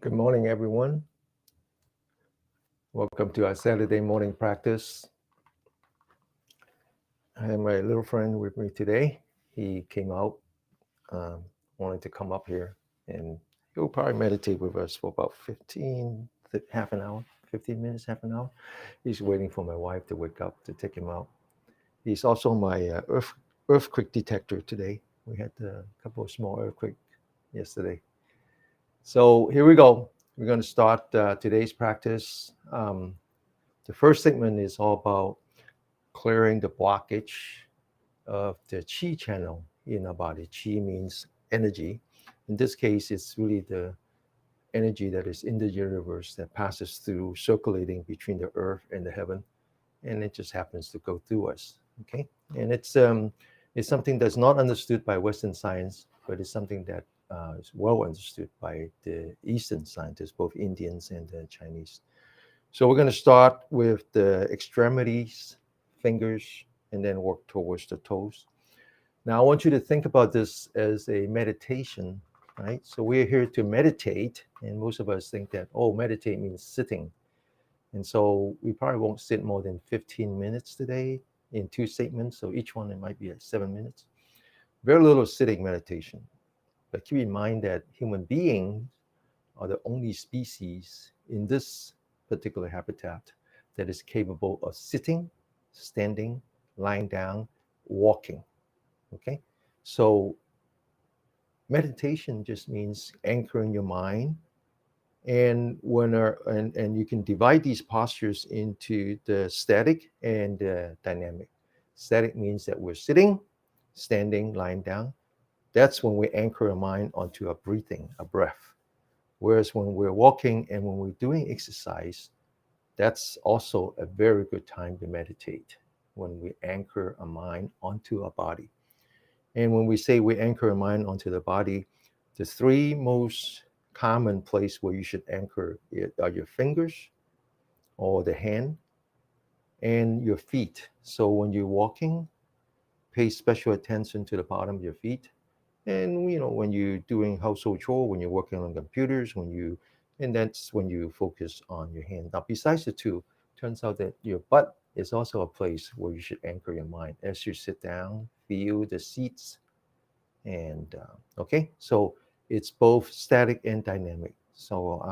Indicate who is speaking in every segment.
Speaker 1: Good morning, everyone. Welcome to our Saturday morning practice. I have my little friend with me today. He came out, wanted to come up here, and he'll probably meditate with us for about half an hour, 15 minutes, half an hour. He's waiting for my wife to wake up to take him out. He's also my earthquake detector today. We had a couple of small earthquakes yesterday. So here we go. We're going to start today's practice. The first segment is all about clearing the blockage of the qi channel in our body. Qi means energy. In this case, it's really the energy that is in the universe that passes through, circulating between the earth and the heaven, and it just happens to go through us. Okay, and it's something that's not understood by Western science, but it's something that is well understood by the Eastern scientists, both Indians and the Chinese. So we're going to start with the extremities, fingers, and then work towards the toes. Now, I want you to think about this as a meditation, right? So we're here to meditate, and most of us think that, oh, meditate means sitting. And so we probably won't sit more than 15 minutes today in two segments. So each one, it might be at 7 minutes. Very little sitting meditation. But keep in mind that human beings are the only species in this particular habitat that is capable of sitting, standing, lying down, walking. Okay, so meditation just means anchoring your mind, and and you can divide these postures into the static and the dynamic. Static means that we're sitting, standing, lying down. That's when we anchor our mind onto a breathing, a breath. Whereas when we're walking and when we're doing exercise, that's also a very good time to meditate, when we anchor our mind onto our body. And when we say we anchor our mind onto the body, the three most common place where you should anchor it are your fingers or the hand and your feet. So when you're walking, pay special attention to the bottom of your feet. And when you're doing household chore, when you're working on computers, and that's when you focus on your hand. Now, besides the two, turns out that your butt is also a place where you should anchor your mind as you sit down, feel the seats, and okay, so it's both static and dynamic. So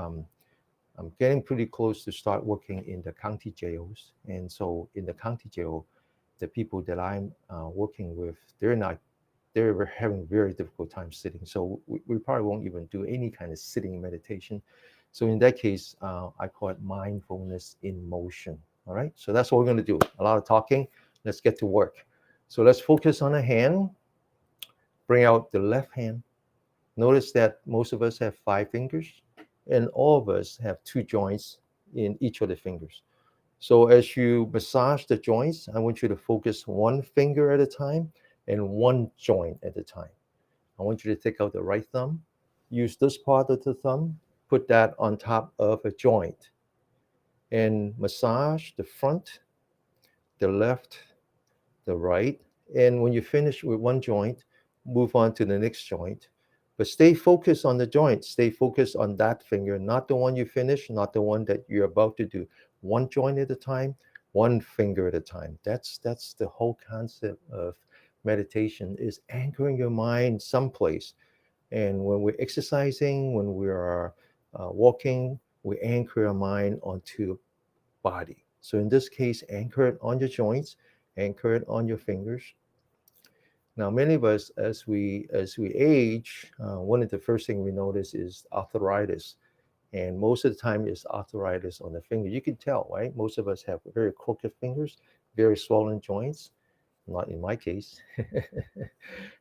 Speaker 1: I'm getting pretty close to start working in the county jails, and so in the county jail, the people that I'm working with, they're having very difficult time sitting. So we probably won't even do any kind of sitting meditation. So in that case, I call it mindfulness in motion. All right. So that's what we're going to do. A lot of talking. Let's get to work. So let's focus on a hand. Bring out the left hand. Notice that most of us have 5 fingers, and all of us have 2 joints in each of the fingers. So as you massage the joints, I want you to focus one finger at a time and one joint at a time. I want you to take out the right thumb, use this part of the thumb, put that on top of a joint, and massage the front, the left, the right. And when you finish with one joint, move on to the next joint. But stay focused on the joint. Stay focused on that finger, not the one you finish, not the one that you're about to do. One joint at a time, one finger at a time. That's the whole concept of meditation, is anchoring your mind someplace. And when we're exercising, when we are walking, we anchor our mind onto body. So in this case, anchor it on your joints, anchor it on your fingers. Now, many of us, as we age, one of the first things we notice is arthritis, and most of the time it's arthritis on the finger. You can tell, right? Most of us have very crooked fingers, very swollen joints. Not in my case,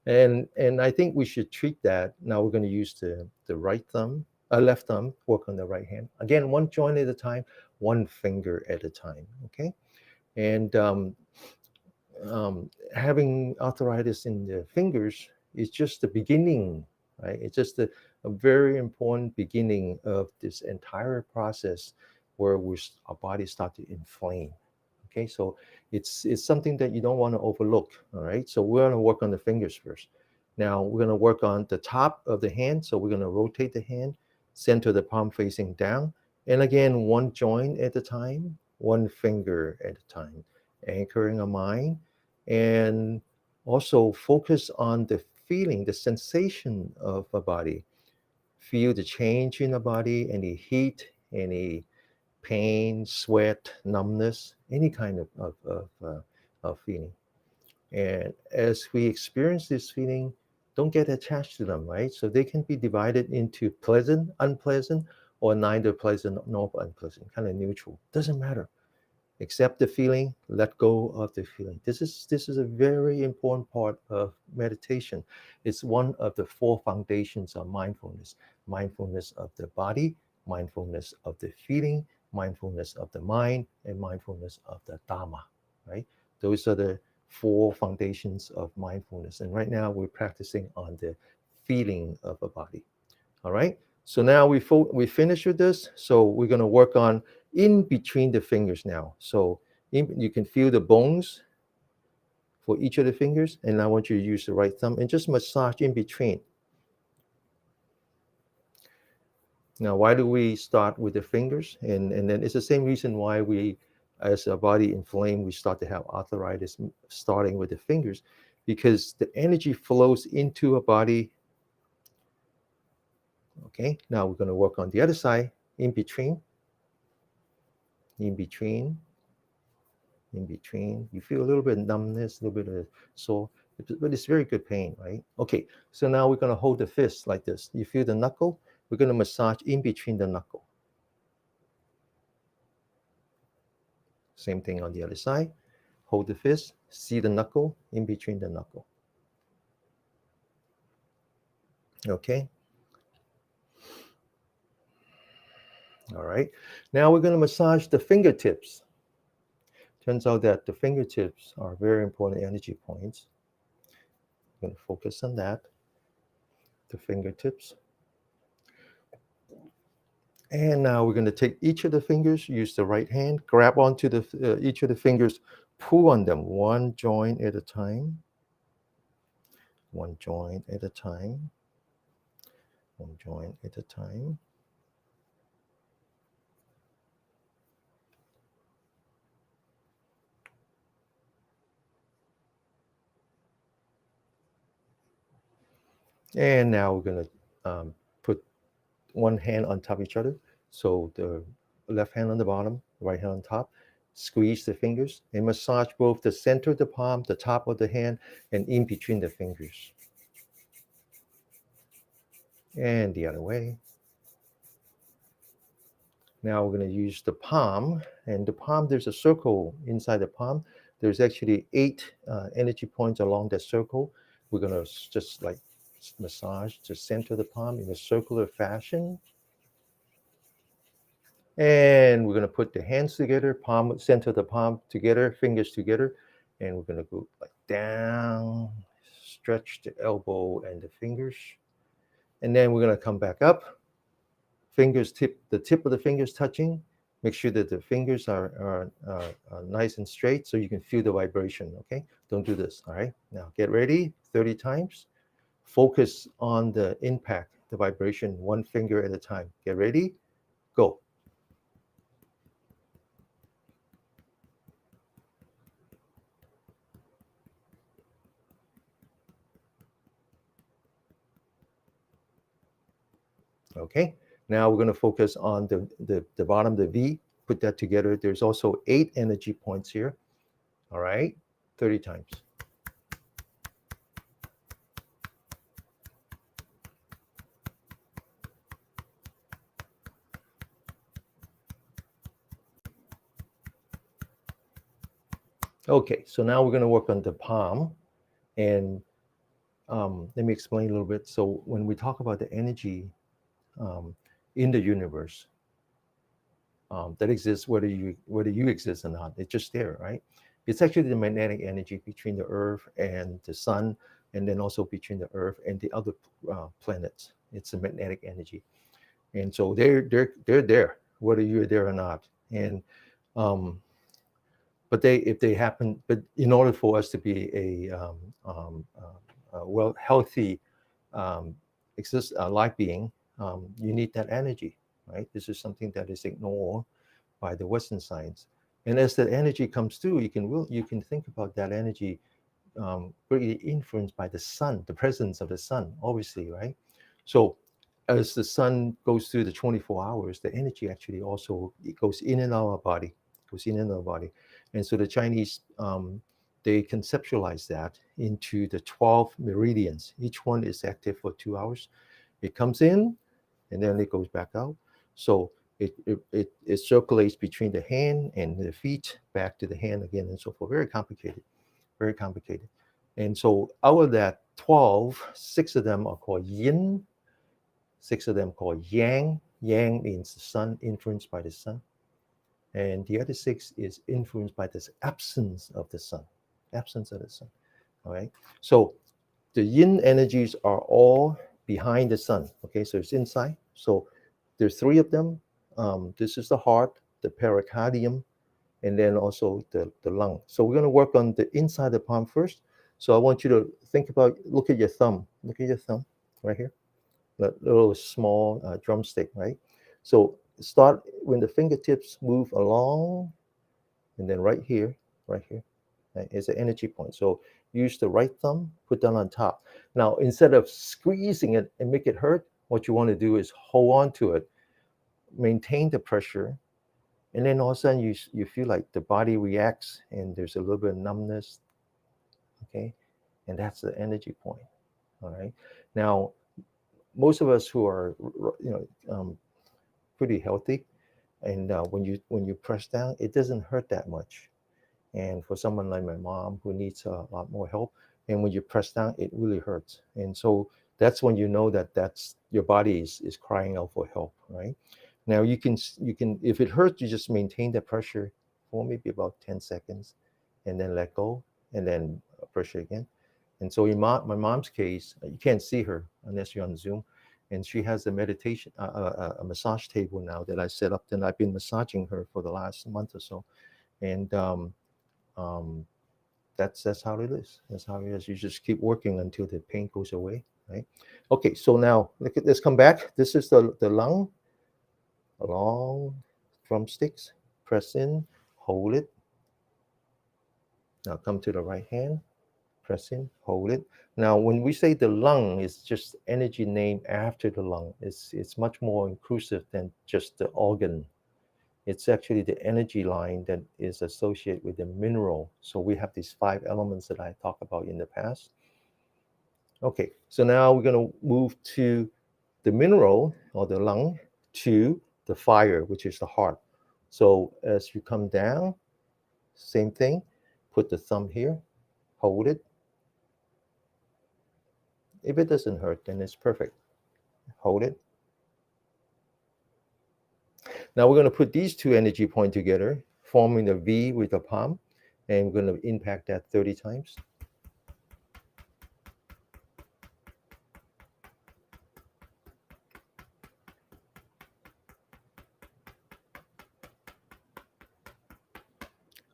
Speaker 1: and I think we should treat that. Now we're going to use the right thumb, left thumb, work on the right hand. Again, one joint at a time, one finger at a time. Okay, and having arthritis in the fingers is just the beginning, right? It's just a very important beginning of this entire process where our bodies start to inflame. Okay, so it's something that you don't want to overlook. All right, so we're going to work on the fingers first. Now we're going to work on the top of the hand. So we're going to rotate the hand. center the palm facing down. And again, one joint at a time, one finger at a time, anchoring a mind. And also focus on the feeling, the sensation of a body. Feel the change in the body, any heat, any pain, sweat, numbness, any kind of feeling. And as we experience this feeling, don't get attached to them, right? So they can be divided into pleasant, unpleasant, or neither pleasant nor unpleasant, kind of neutral. Doesn't matter. Accept the feeling, let go of the feeling. This is a very important part of meditation. It's one of the four foundations of mindfulness. Mindfulness of the body, mindfulness of the feeling, mindfulness of the mind, and mindfulness of the Dharma, right? Those are the four foundations of mindfulness. And right now we're practicing on the feeling of a body. All right. So now we finished with this. So we're going to work on in between the fingers now. So you can feel the bones for each of the fingers. And I want you to use the right thumb and just massage in between. Now, why do we start with the fingers? And then it's the same reason why we, as our body inflamed, we start to have arthritis starting with the fingers, because the energy flows into a body. Okay, now we're going to work on the other side, in between, in between, in between. You feel a little bit of numbness, a little bit of sore, but it's very good pain, right? Okay, so now we're going to hold the fist like this. You feel the knuckle? We're going to massage in between the knuckle. Same thing on the other side. Hold the fist, see the knuckle, in between the knuckle. Okay. All right. Now we're going to massage the fingertips. Turns out that the fingertips are very important energy points. I'm going to focus on that. The fingertips. And now we're going to take each of the fingers, use the right hand, grab onto each of the fingers, pull on them one joint at a time. One joint at a time. One joint at a time. And now we're going to put one hand on top of each other. So the left hand on the bottom, right hand on top. Squeeze the fingers and massage both the center of the palm, the top of the hand, and in between the fingers. And the other way. Now we're going to use the palm, and the palm, there's a circle inside the palm. There's actually 8 energy points along that circle. We're going to just like massage the center of the palm in a circular fashion. And we're going to put the hands together, palm, center of the palm together, fingers together. And we're going to go like down, stretch the elbow and the fingers. And then we're going to come back up. Fingers the tip of the fingers touching. Make sure that the fingers are nice and straight so you can feel the vibration, okay? Don't do this, all right? Now get ready, 30 times. Focus on the impact, the vibration, one finger at a time. Get ready, go. Okay, now we're going to focus on the bottom, the V, put that together. There's also 8 energy points here. All right, 30 times. Okay, so now we're going to work on the palm. And let me explain a little bit. So when we talk about the energy in the universe that exists, whether you exist or not, it's just there, right? It's actually the magnetic energy between the Earth and the Sun, and then also between the Earth and the other planets. It's a magnetic energy, and so they're there, whether you're there or not. And but if they happen, but in order for us to be a well healthy life being, you need that energy, right? This is something that is ignored by the Western science. And as that energy comes through, you can think about that energy greatly influenced by the sun, the presence of the sun, obviously, right? So as the sun goes through the 24 hours, the energy actually also it goes in and out of our body, goes in and out of our body. And so the Chinese, they conceptualize that into the 12 meridians. Each one is active for 2 hours. It comes in and then it goes back out. So it circulates between the hand and the feet, back to the hand again, and so forth. Very complicated, very complicated. And so out of that 12, 6 of them are called yin, 6 of them called yang. Yang means the sun, influenced by the sun. And the other 6 is influenced by this absence of the sun, absence of the sun. All right. So the yin energies are all behind the sun. Okay, so it's inside. So there's 3 of them. This is the heart, the pericardium, and then also the lung. So we're going to work on the inside of the palm first. So I want you to think about, look at your thumb. Look at your thumb right here, that little small drumstick, right? So start when the fingertips move along, and then right here, right, is an energy point. So use the right thumb, put that on top. Now, instead of squeezing it and make it hurt, what you want to do is hold on to it, maintain the pressure, and then all of a sudden you feel like the body reacts and there's a little bit of numbness, okay? And that's the energy point, all right? Now, most of us who are, pretty healthy, and when you press down, it doesn't hurt that much. And for someone like my mom who needs a lot more help, and when you press down, it really hurts. And so that's when you know that that's your body is crying out for help, right? Now you can if it hurts, you just maintain the pressure for maybe about 10 seconds, and then let go, and then pressure again. And so in my mom's case, you can't see her unless you're on Zoom, and she has a meditation, a massage table now that I set up. And I've been massaging her for the last month or so, and um, that's how it is. That's how it is. You just keep working until the pain goes away, right? Okay, so now let's come back. This is the lung, long drumsticks. Press in, hold it. Now come to the right hand. Press in, hold it. Now, when we say the lung, it's just energy named after the lung. It's much more inclusive than just the organ. It's actually the energy line that is associated with the mineral. So we have these 5 elements that I talked about in the past. Okay, so now we're going to move to the mineral or the lung to the fire, which is the heart. So as you come down, same thing, put the thumb here, hold it. If it doesn't hurt, then it's perfect. Hold it. Now we're going to put these 2 energy points together, forming a V with the palm, and we're going to impact that 30 times.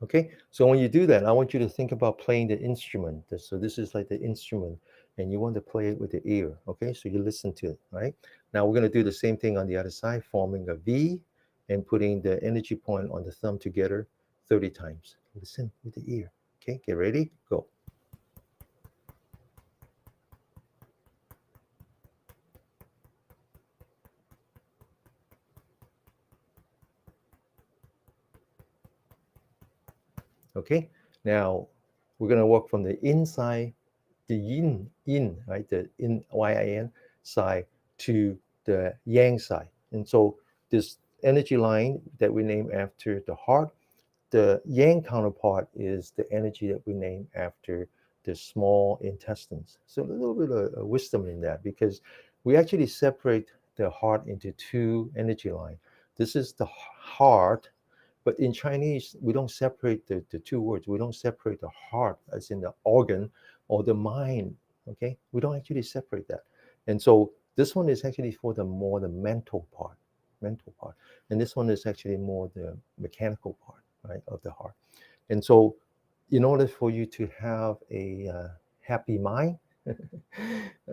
Speaker 1: Okay, so when you do that, I want you to think about playing the instrument. So this is like the instrument, and you want to play it with the ear. Okay, so you listen to it, right? Now we're going to do the same thing on the other side, forming a V and putting the energy point on the thumb together 30 times. Listen with the ear. Okay, get ready, go. Okay, now we're going to work from the inside, the yin, right, the yin side to the yang side. And so this energy line that we name after the heart, the yang counterpart is the energy that we name after the small intestines. So a little bit of wisdom in that, because we actually separate the heart into 2 energy lines. This is the heart, but in Chinese, we don't separate the 2 words. We don't separate the heart as in the organ or the mind. Okay, we don't actually separate that. And so this one is actually for the mental part, and this one is actually more the mechanical part, right, of the heart. And so, in order for you to have a happy mind,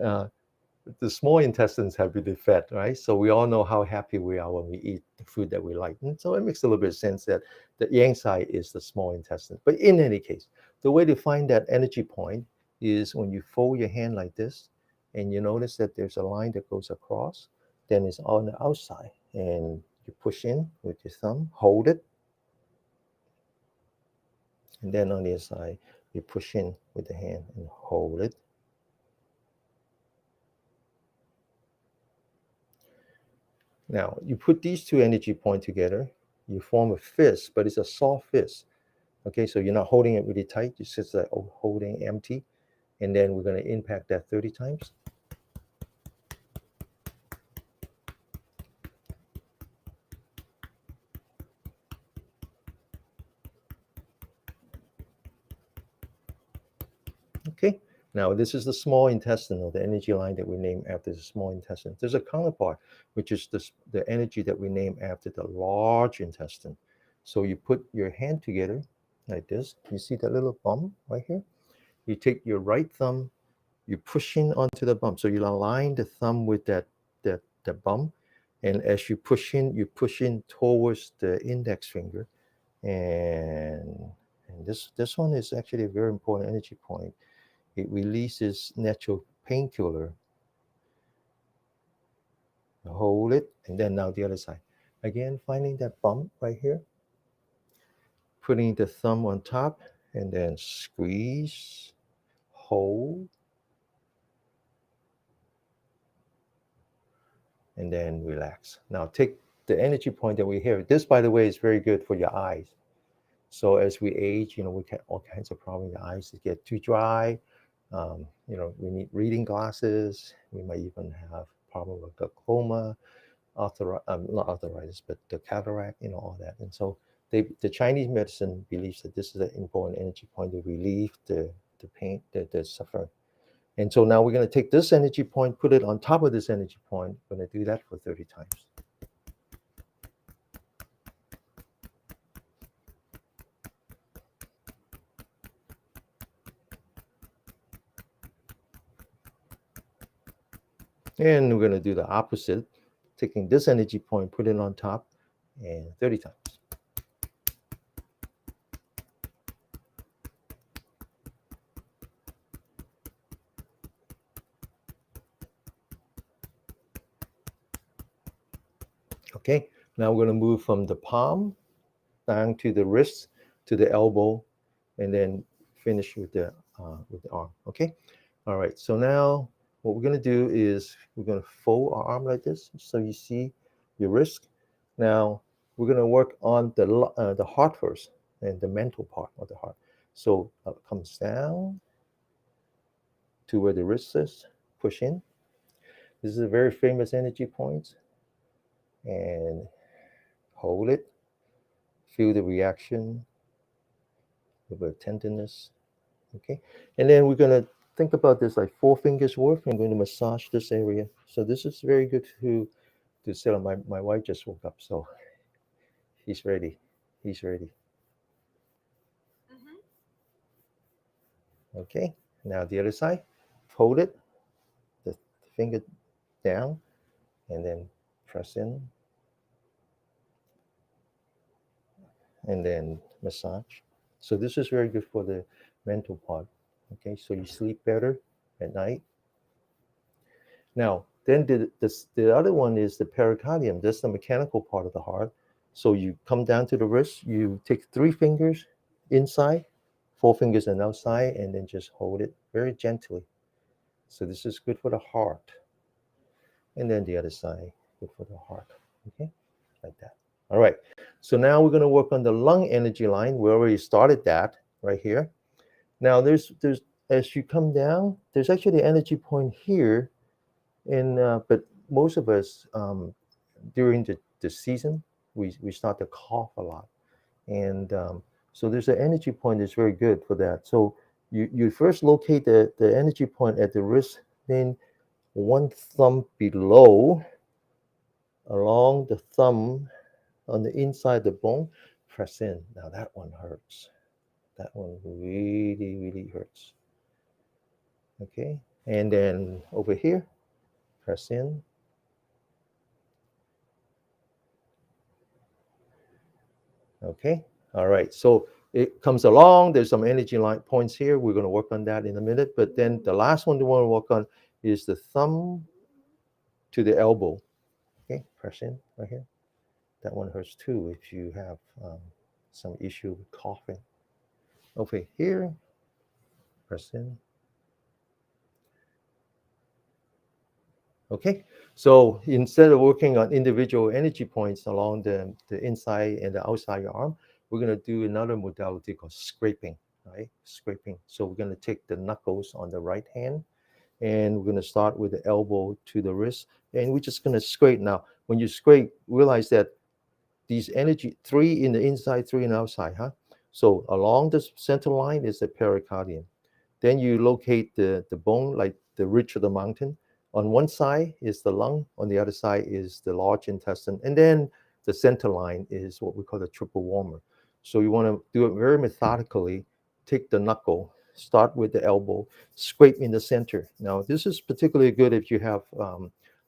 Speaker 1: uh, the small intestines have been fed, right? So we all know how happy we are when we eat the food that we like. And so it makes a little bit of sense that the yang side is the small intestine. But in any case, the way to find that energy point is when you fold your hand like this, and you notice that there's a line that goes across, then it's on the outside. And you push in with your thumb, hold it, and then on the inside, you push in with the hand and hold it. Now, you put these two energy points together, you form a fist, but it's a soft fist. Okay, so you're not holding it really tight, it's just like holding empty. And then we're going to impact that 30 times. Okay, now this is the small intestine, or the energy line that we name after the small intestine. There's a counterpart, which is the energy that we name after the large intestine. So you put your hand together like this. You see that little bump right here? You take your right thumb, you push in onto the bump. So you align the thumb with that bump. And as you push in towards the index finger. And, and this one is actually a very important energy point. It releases natural painkiller. Hold it, and then now the other side. Again, finding that bump right here, putting the thumb on top, and then squeeze, hold, and then relax. Now take the energy point that we have. This, by the way, is very good for your eyes. So as we age, we get all kinds of problems. The eyes get too dry. We need reading glasses. We might even have problem with glaucoma, not arthritis, but the cataract, all that. And so the Chinese medicine believes that this is an important energy point to relieve the pain, the suffering. And so now we're going to take this energy point, put it on top of this energy point. We're going to do that for 30 times. And we're going to do the opposite, taking this energy point, put it on top, and 30 times. Okay, now we're going to move from the palm down to the wrist, to the elbow, and then finish with the arm. Okay, all right. So now what we're going to do is we're going to fold our arm like this, so you see your wrist. Now we're going to work on the heart first, and the mental part of the heart. So it comes down to where the wrist is. Push in. This is a very famous energy point, and hold it. Feel the reaction with a tenderness. Okay, and then we're going to think about this like 4 fingers worth. I'm going to massage this area. So this is very good to settle. My wife just woke up, so he's ready. He's ready. Okay, now the other side. Hold it, the finger down, and then press in, and then massage. So this is very good for the mental part. Okay, so you sleep better at night. Now, then the other one is the pericardium. That's the mechanical part of the heart. So you come down to the wrist, you take 3 fingers inside, 4 fingers on the outside, and then just hold it very gently. So this is good for the heart. And then the other side, good for the heart. Okay, like that. All right. So now we're going to work on the lung energy line. We already started that right here. Now there's as you come down, there's actually an energy point here, and but most of us during the season we start to cough a lot, and so there's an energy point that's very good for that. So you first locate the energy point at the wrist, then one thumb below, along the thumb on the inside the bone, press in. Now that one hurts. That one really hurts. Okay, and then over here, Press in. Okay. All right. So it comes along. There's some energy line points here. We're going to work on that in a minute. But then the last one we want to work on is the thumb to the elbow. Okay. Press in right here. That one hurts too if you have some issue with coughing. Over here, press in. Okay, so instead of working on individual energy points along the inside and the outside of your arm, we're going to do another modality called scraping, right? Scraping. So we're going to take the knuckles on the right hand and we're going to start with the elbow to the wrist and we're just going to scrape. Now, when you scrape, realize that these energy, three in the inside, three in the outside, huh? So along the center line is the pericardium. Then you locate the bone, like the ridge of the mountain. On one side is the lung, on the other side is the large intestine, and then the center line is what we call the triple warmer. So you want to do it very methodically. Take the knuckle, start with the elbow, scrape in the center. Now, this is particularly good if you have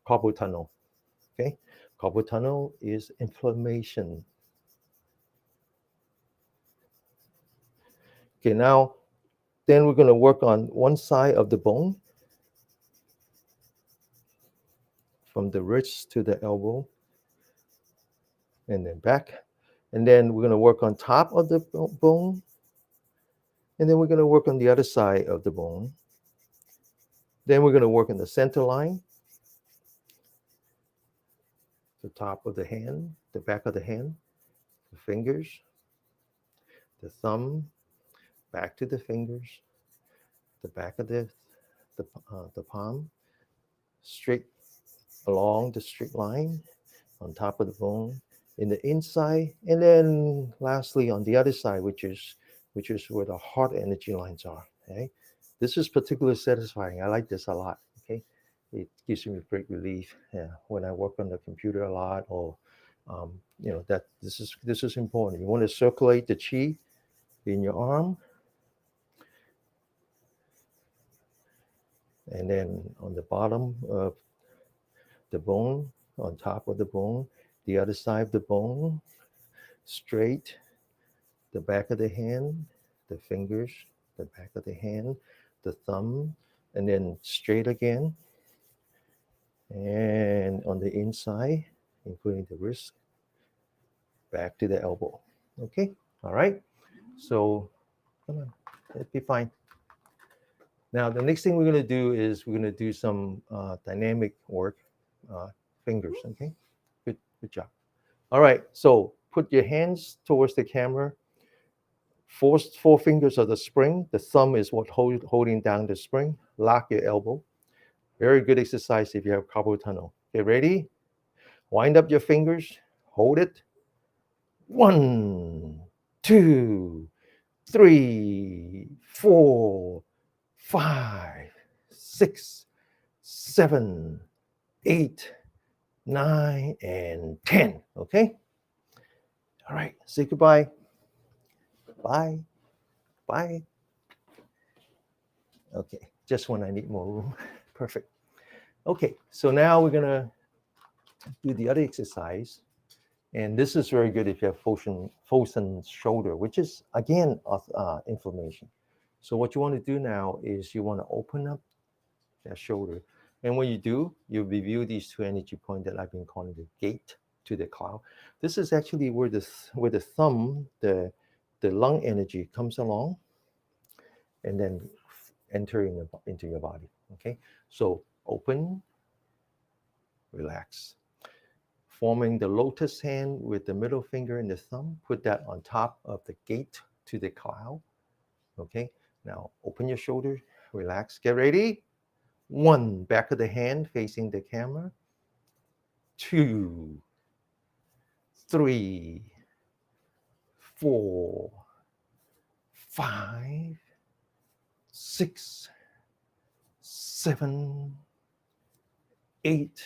Speaker 1: carpal tunnel. Okay, carpal tunnel is inflammation. Okay, now then we're going to work on one side of the bone from the wrist to the elbow and then back. And then we're going to work on top of the bone. And then we're going to work on the other side of the bone. Then we're going to work on the center line, the top of the hand, the back of the hand, the fingers, the thumb, back to the fingers, the back of the palm, straight along the straight line on top of the bone, in the inside, and then lastly on the other side, which is where the heart energy lines are. Okay, this is particularly satisfying. I like this a lot. Okay, it gives me great relief. Yeah, when I work on the computer a lot, or that this is important. You want to circulate the chi in your arm, and then on the bottom of the bone, on top of the bone, the other side of the bone, straight, the back of the hand, the fingers, the back of the hand, the thumb, and then straight again. And on the inside, including the wrist, back to the elbow. Okay, all right. So come on, it'll be fine. Now, the next thing we're going to do is we're going to do some dynamic work, fingers. Okay, good job. All right, so put your hands towards the camera. Four fingers of the spring. The thumb is what holding down the spring. Lock your elbow. Very good exercise if you have carpal tunnel. Okay, ready? Wind up your fingers. Hold it. 1, 2, 3, 4, 5, 6, 7, 8, 9, and 10. Okay? All right, say goodbye. Bye. Bye. Okay, just when I need more room. Perfect. Okay, so now we're gonna do the other exercise. And this is very good if you have Fosun shoulder, which is again inflammation. So what you want to do now is you want to open up that shoulder. And when you do, you review these two energy points that I've been calling the gate to the cloud. This is actually where the thumb, the lung energy comes along and then enter into your body. Okay, so open, relax. Forming the lotus hand with the middle finger and the thumb, put that on top of the gate to the cloud. Okay, now open your shoulder, relax, get ready. 1, back of the hand facing the camera. 2, 3, 4, 5, 6, 7, 8,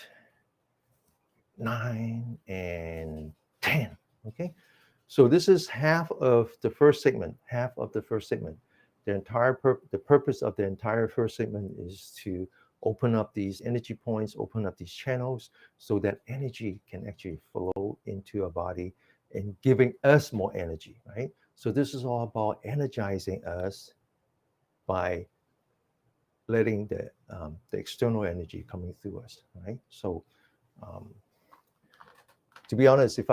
Speaker 1: 9, and 10. Okay, so this is half of the first segment. Half of the first segment. The purpose of the entire first segment is to open up these energy points, open up these channels so that energy can actually flow into our body and giving us more energy, right? So this is all about energizing us by letting the external energy coming through us, right? So um, to be honest, if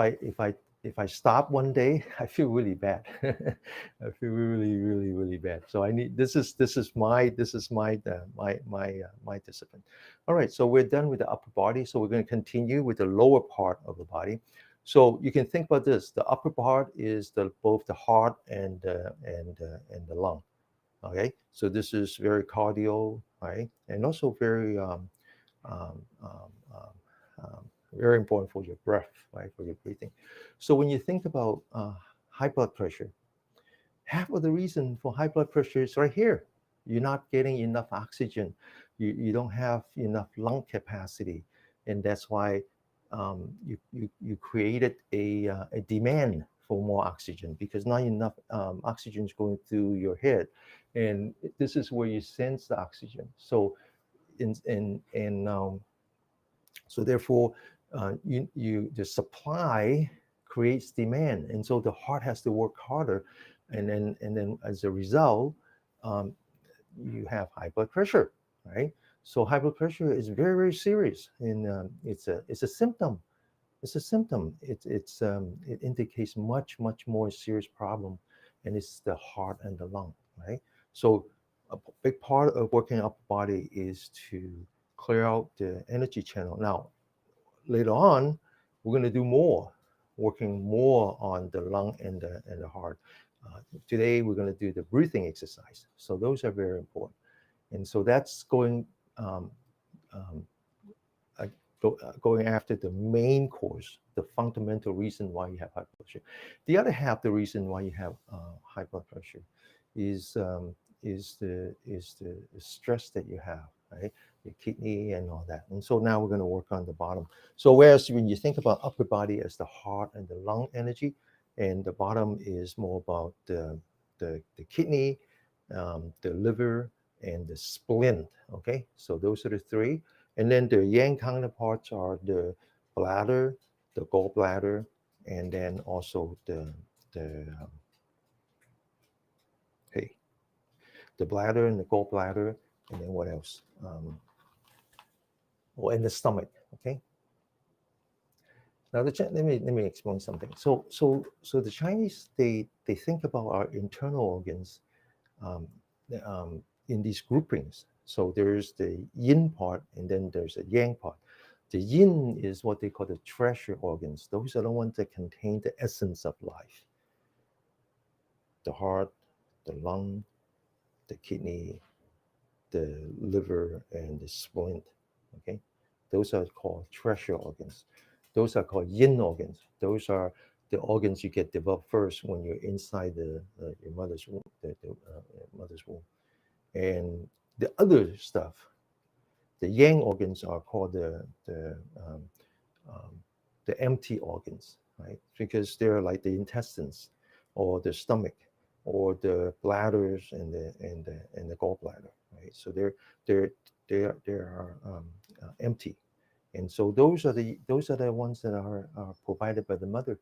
Speaker 1: I stop one day, I feel really bad. I feel really bad. So I need this is my discipline. All right, so we're done with the upper body. So we're going to continue with the lower part of the body. So you can think about this: the upper part is both the heart and the lung. Okay, so this is very cardio, right, and also um, um, um, um, very important for your breath, right, for your breathing. So when you think about high blood pressure, half of the reason for high blood pressure is right here. You're not getting enough oxygen. You don't have enough lung capacity, and that's why you created a demand for more oxygen because not enough oxygen is going through your head, and this is where you sense the oxygen. So in so therefore, the supply creates demand, and so the heart has to work harder, and then as a result, um, you have high blood pressure, right? So high blood pressure is very serious, and it's a symptom. It's a symptom. It indicates much more serious problem, and it's the heart and the lung, right? So a big part of working up body is to clear out the energy channel. Now, later on, we're going to do more, working more on the lung and the heart. Today, we're going to do the breathing exercise. So those are very important. And so that's um, um, going after the main cause, the fundamental reason why you have high blood pressure. The other half, the reason why you have high blood pressure, is the stress that you have, right? Your kidney and all that. And so now we're going to work on the bottom. So whereas when you think about upper body as the heart and the lung energy, and the bottom is more about the kidney, the liver, and the spleen. Okay, so those are the three. And then the yang counterparts are the bladder, the gallbladder, and then also the hey, the bladder and the gallbladder, and then what else? Oh, and the stomach. Okay. Now let me explain something. So the Chinese they think about our internal organs um, in these groupings. So there's the yin part, and then there's a yang part. The yin is what they call the treasure organs. Those are the ones that contain the essence of life: the heart, the lung, the kidney, the liver, and the spleen. Okay, those are called treasure organs. Those are called yin organs. Those are the organs you get developed first when you're inside your mother's womb, mother's womb. And the other stuff, the yang organs are called um, the empty organs, right? Because they're like the intestines, or the stomach, or the bladders and the gallbladder, right? So they're they are empty, and so those are the ones that are provided by the mother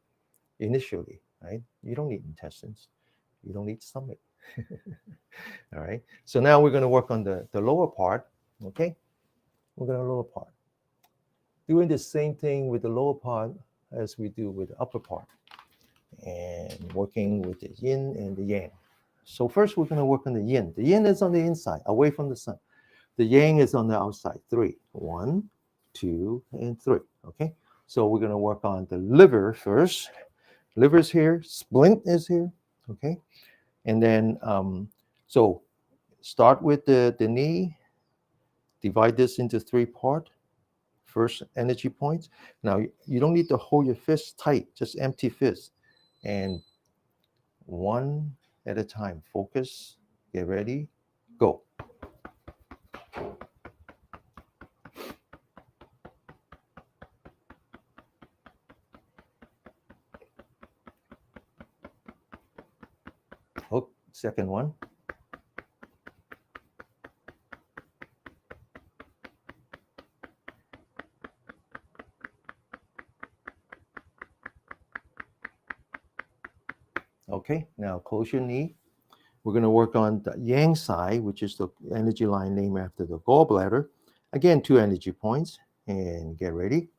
Speaker 1: initially, right? You don't need intestines, you don't need stomach. All right. So now we're going to work on the lower part. Okay. We're going to lower part. Doing the same thing with the lower part as we do with the upper part. And working with the yin and the yang. So first we're going to work on the yin. The yin is on the inside, away from the sun. The yang is on the outside. Three. One, two, and three. Okay. So we're going to work on the liver first. Liver's here. Splint is here. Okay. And then so start with the knee, divide this into three parts. First energy points. Now you don't need to hold your fist tight, just empty fist. And one at a time. Focus, get ready, go. Hook, second one. Okay, now close your knee. We're going to work on the yang side, which is the energy line named after the gallbladder. Again, 2 energy points. And get ready.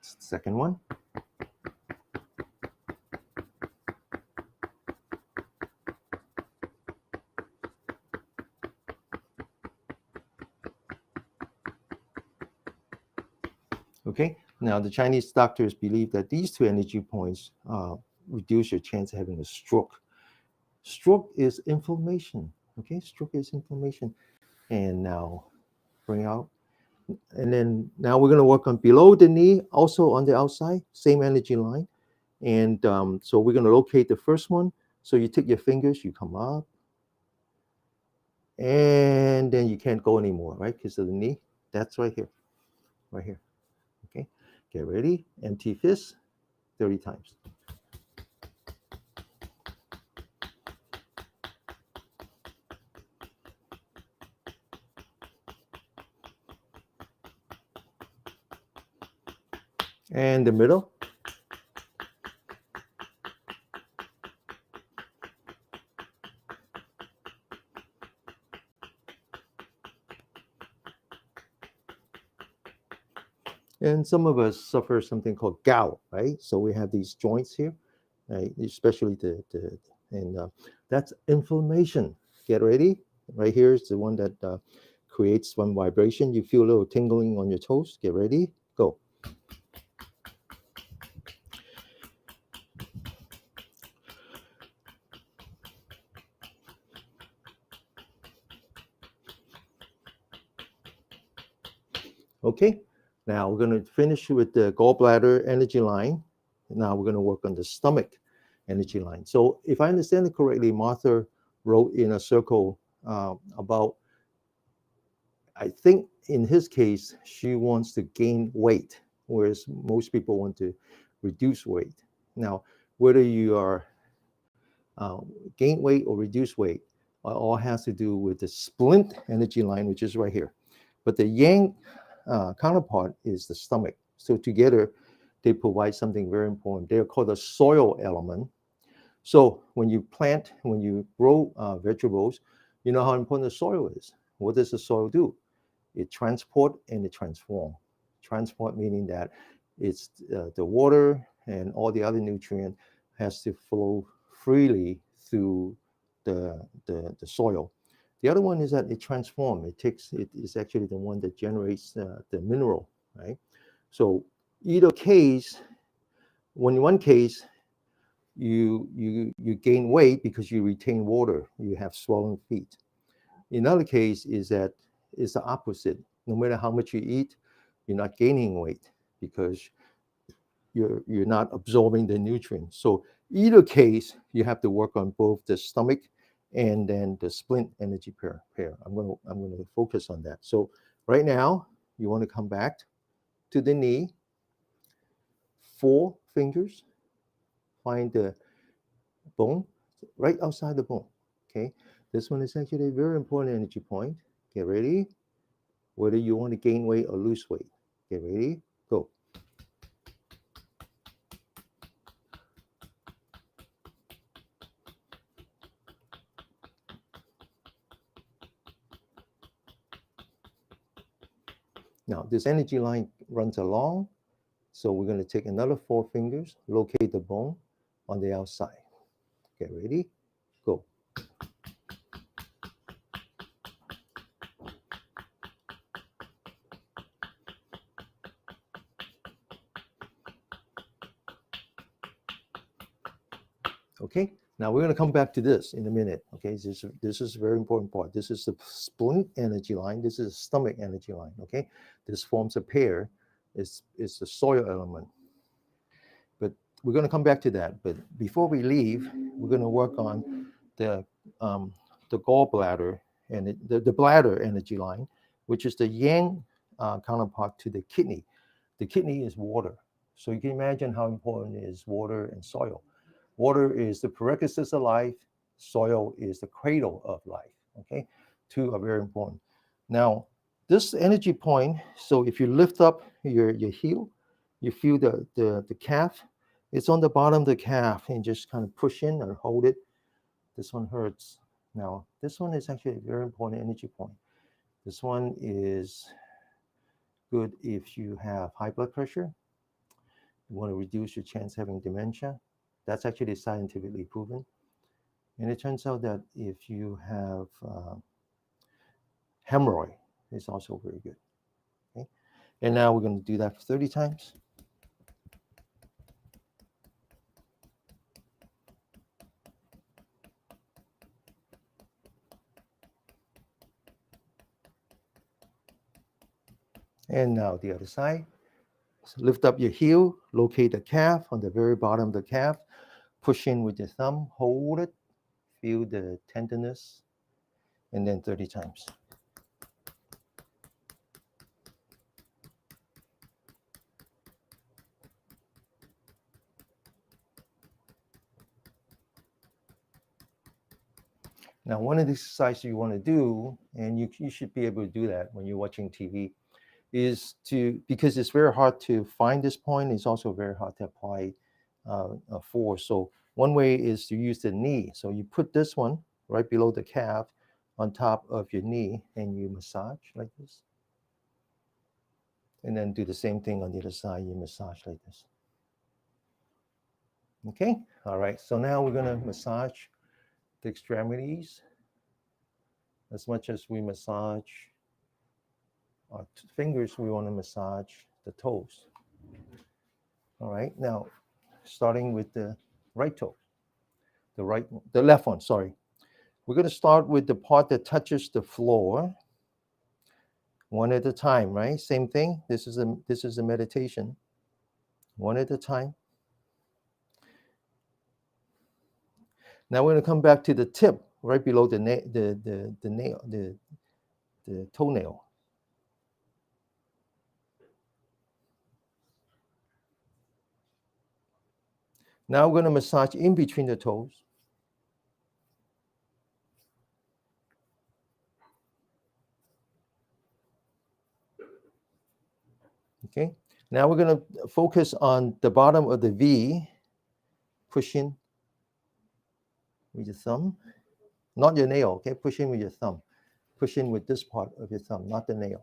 Speaker 1: Second one. Okay, now the Chinese doctors believe that these 2 energy points reduce your chance of having a stroke. Stroke is inflammation. Okay, stroke is inflammation. And now bring out. And then now we're going to work on below the knee, also on the outside, same energy line. And so we're going to locate the first one. So you take your fingers, you come up, and then you can't go anymore, right? Because of the knee. That's right here, right here. Okay, get ready. Empty fist, 30 times. And the middle. And some of us suffer something called gout, right? So we have these joints here, right? Especially that's inflammation. Get ready. Right here is the one that creates one vibration. You feel a little tingling on your toes. Get ready. Go. Okay. Now we're going to finish with the gallbladder energy line. Now we're going to work on the stomach energy line. So if I understand it correctly, Martha wrote in a circle about, I think in his case, she wants to gain weight, whereas most people want to reduce weight. Now, whether you are gain weight or reduce weight, all has to do with the splint energy line, which is right here. But the yang counterpart is the stomach. So together, they provide something very important. They're called the soil element. So when you plant, when you grow vegetables, you know how important the soil is. What does the soil do? It transport and it transform. Transport meaning that it's the water and all the other nutrient has to flow freely through the soil. The other one is that it transforms. It is actually the one that generates the mineral, right? So either case, when in one case you gain weight because you retain water, you have swollen feet. In other case is that it's the opposite. No matter how much you eat, you're not gaining weight because you're not absorbing the nutrients. So either case, you have to work on both the stomach and then the splint energy pair. I'm gonna focus on that. So right now, you want to come back to the knee, 4 fingers, find the bone right outside the bone. Okay, this one is actually a very important energy point. Get ready. Whether you want to gain weight or lose weight. Get ready, go. Now, this energy line runs along, so we're going to take another 4 fingers, locate the bone on the outside. Get ready, go. Okay, now we're going to come back to this in a minute. Okay, this is a very important part. This is the splint energy line. This is the stomach energy line. Okay, this forms a pair. It's the soil element. But we're going to come back to that. But before we leave, we're going to work on the um, the gallbladder and the bladder energy line, which is the yang counterpart to the kidney. The kidney is water. So you can imagine how important is water and soil. Water is the prerequisites of life. soil is the cradle of life. Okay, two are very important. Now, this energy point, so if you lift up your heel, you feel the calf, it's on the bottom of the calf, and just kind of push in or hold it. This one hurts. Now, this one is actually a very important energy point. This one is good if you have high blood pressure, you want to reduce your chance of having dementia. That's actually scientifically proven. And it turns out that if you have hemorrhoid, it's also very good. Okay? And now we're going to do that for 30 times. And now the other side. So lift up your heel, locate the calf on the very bottom of the calf, push in with your thumb, hold it, feel the tenderness, and then 30 times. Now, one of the exercises you want to do, and you should be able to do that when you're watching TV, is to, because it's very hard to find this point, it's also very hard to apply a force. So one way is to use the knee. So you put this one right below the calf on top of your knee, and you massage like this. And then do the same thing on the other side, you massage like this. Okay, all right, so now we're gonna massage the extremities as much as we massage our fingers, we want to massage the toes. All right, now starting with the right toe, the left one, sorry. We're going to start with the part that touches the floor, one at a time, right? Same thing. This is a meditation, one at a time. Now we're going to come back to the tip, right below the nail, the toenail. Now we're going to massage in between the toes. Okay. Now we're going to focus on the bottom of the V, push in with your thumb, not your nail, okay? Push in with your thumb. Push in with this part of your thumb, not the nail.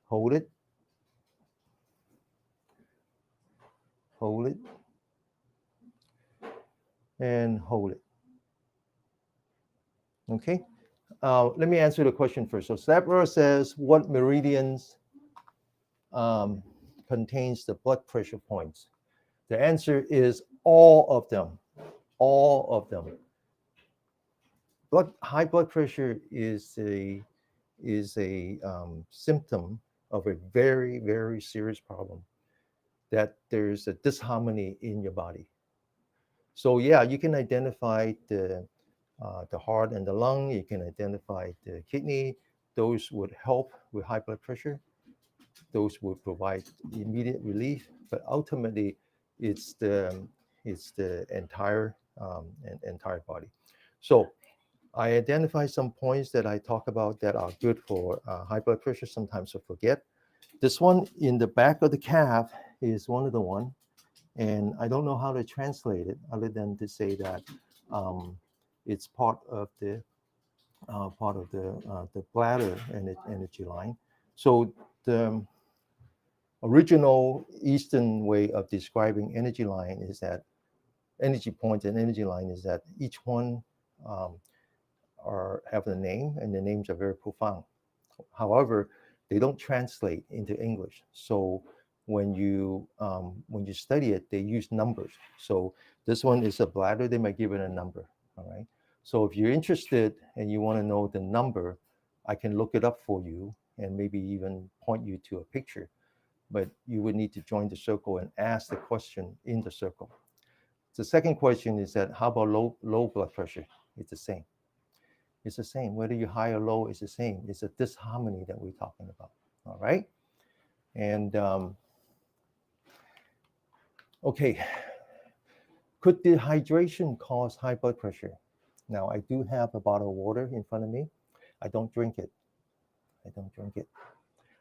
Speaker 1: Hold it. Hold it. And hold it. Okay? Let me answer the question first. So Stapler says, what meridians contains the blood pressure points? The answer is all of them. All of them. High blood pressure is a symptom of a very, very serious problem, that there's a disharmony in your body. So yeah, you can identify the heart and the lung. You can identify the kidney. Those would help with high blood pressure. Those would provide immediate relief. But ultimately, it's the entire entire body. So I identify some points that I talk about that are good for high blood pressure. Sometimes I forget. This one in the back of the calf is one of the one, and I don't know how to translate it other than to say that it's part of the bladder and energy line. So the original Eastern way of describing energy line is that energy point and energy line is that each one have a name, and the names are very profound. However, they don't translate into English. So when you study it, they use numbers. So this one is a bladder. They might give it a number. All right. So if you're interested and you want to know the number, I can look it up for you and maybe even point you to a picture. But you would need to join the circle and ask the question in the circle. The second question is that how about low blood pressure? It's the same. It's the same. Whether you're high or low, it's the same. It's a disharmony that we're talking about. All right. And okay. Could dehydration cause high blood pressure? Now, I do have a bottle of water in front of me. I don't drink it. I don't drink it.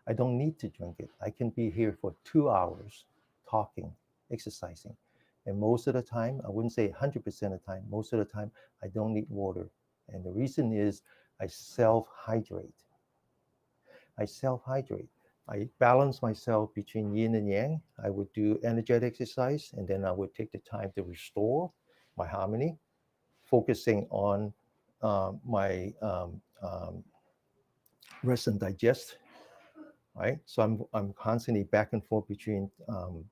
Speaker 1: I don't need to drink it. I can be here for 2 hours talking, exercising. And most of the time, I wouldn't say 100% of the time, most of the time, I don't need water. And the reason is I self hydrate. I self hydrate. I balance myself between yin and yang. I would do energetic exercise, and then I would take the time to restore my harmony, focusing on my rest and digest, right? So I'm constantly back and forth between um,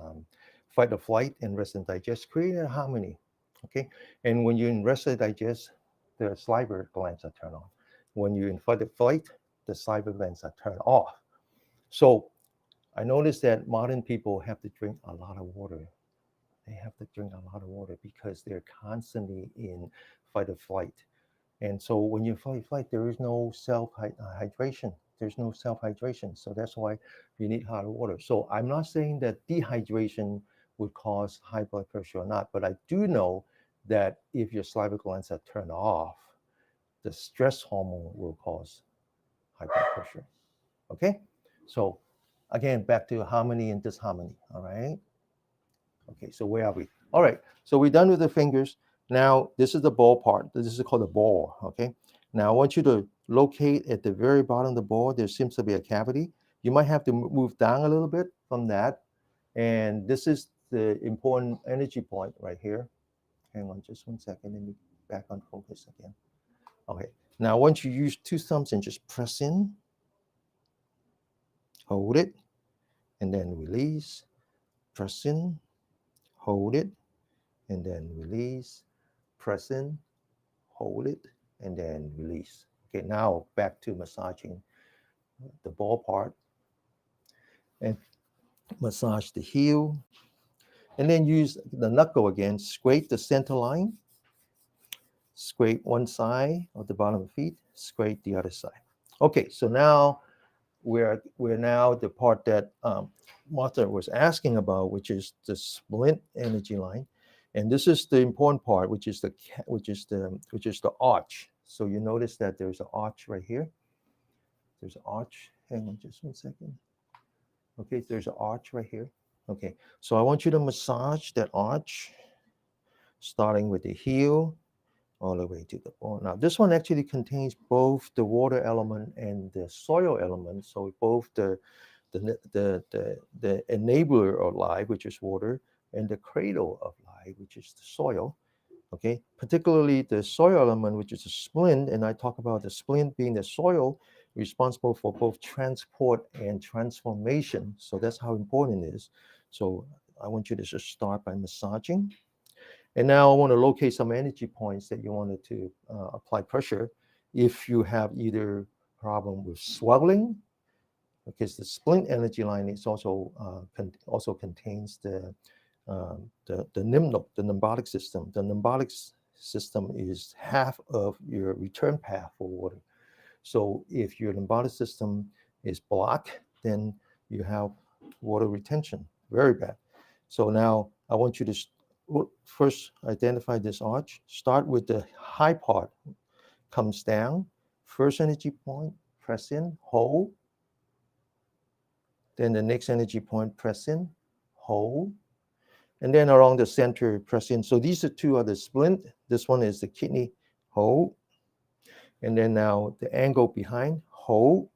Speaker 1: um, fight or flight and rest and digest, creating a harmony, okay? And when you're in rest and digest, the salivary glands are turned on. When you're in fight or flight, the salivary glands are turned off. So I noticed that modern people have to drink a lot of water. They have to drink a lot of water because they're constantly in fight or flight. And so when you fight, there is no self hydration. There's no self hydration. So that's why you need hot water. So I'm not saying that dehydration would cause high blood pressure or not, but I do know that if your salivary glands are turned off, the stress hormone will cause high blood pressure. Okay? So again, back to harmony and disharmony. All right. Okay, so where are we? All right, so we're done with the fingers. Now, this is the ball part. This is called the ball, okay? Now, I want you to locate at the very bottom of the ball, there seems to be a cavity. You might have to move down a little bit from that. And this is the important energy point right here. Hang on just 1 second, let me back on focus again. Okay, now once you use two thumbs and just press in, hold it, and then release, press in, hold it, and then release, press in, hold it, and then release. Okay, now back to massaging the ball part and massage the heel. And then use the knuckle again, scrape the center line, scrape one side of the bottom of the feet, scrape the other side. Okay, so now we're now the part that Martha was asking about, which is the splint energy line. And this is the important part, which is the arch. So you notice that there's an arch right here. There's an arch. Hang on just 1 second. Okay, there's an arch right here. Okay, so I want you to massage that arch, starting with the heel all the way to the bone. Now, this one actually contains both the water element and the soil element. So both the enabler of life, which is water, and the cradle of life, which is the soil. Okay, particularly the soil element, which is a splint, and I talk about the splint being the soil responsible for both transport and transformation. So that's how important it is. So I want you to just start by massaging. And now I want to locate some energy points that you wanted to apply pressure. If you have either problem with swelling, because the splint energy line is also contains the nymbolic system. The nymbolic system is half of your return path for water. So if your lymphatic system is blocked, then you have water retention, very bad. So now I want you to first identify this arch. Start with the high part, comes down, first energy point, press in, hold. Then the next energy point, press in, hold. And then around the center, press in. So these are two are the splint. This one is the kidney, hold. And then now the angle behind, hold.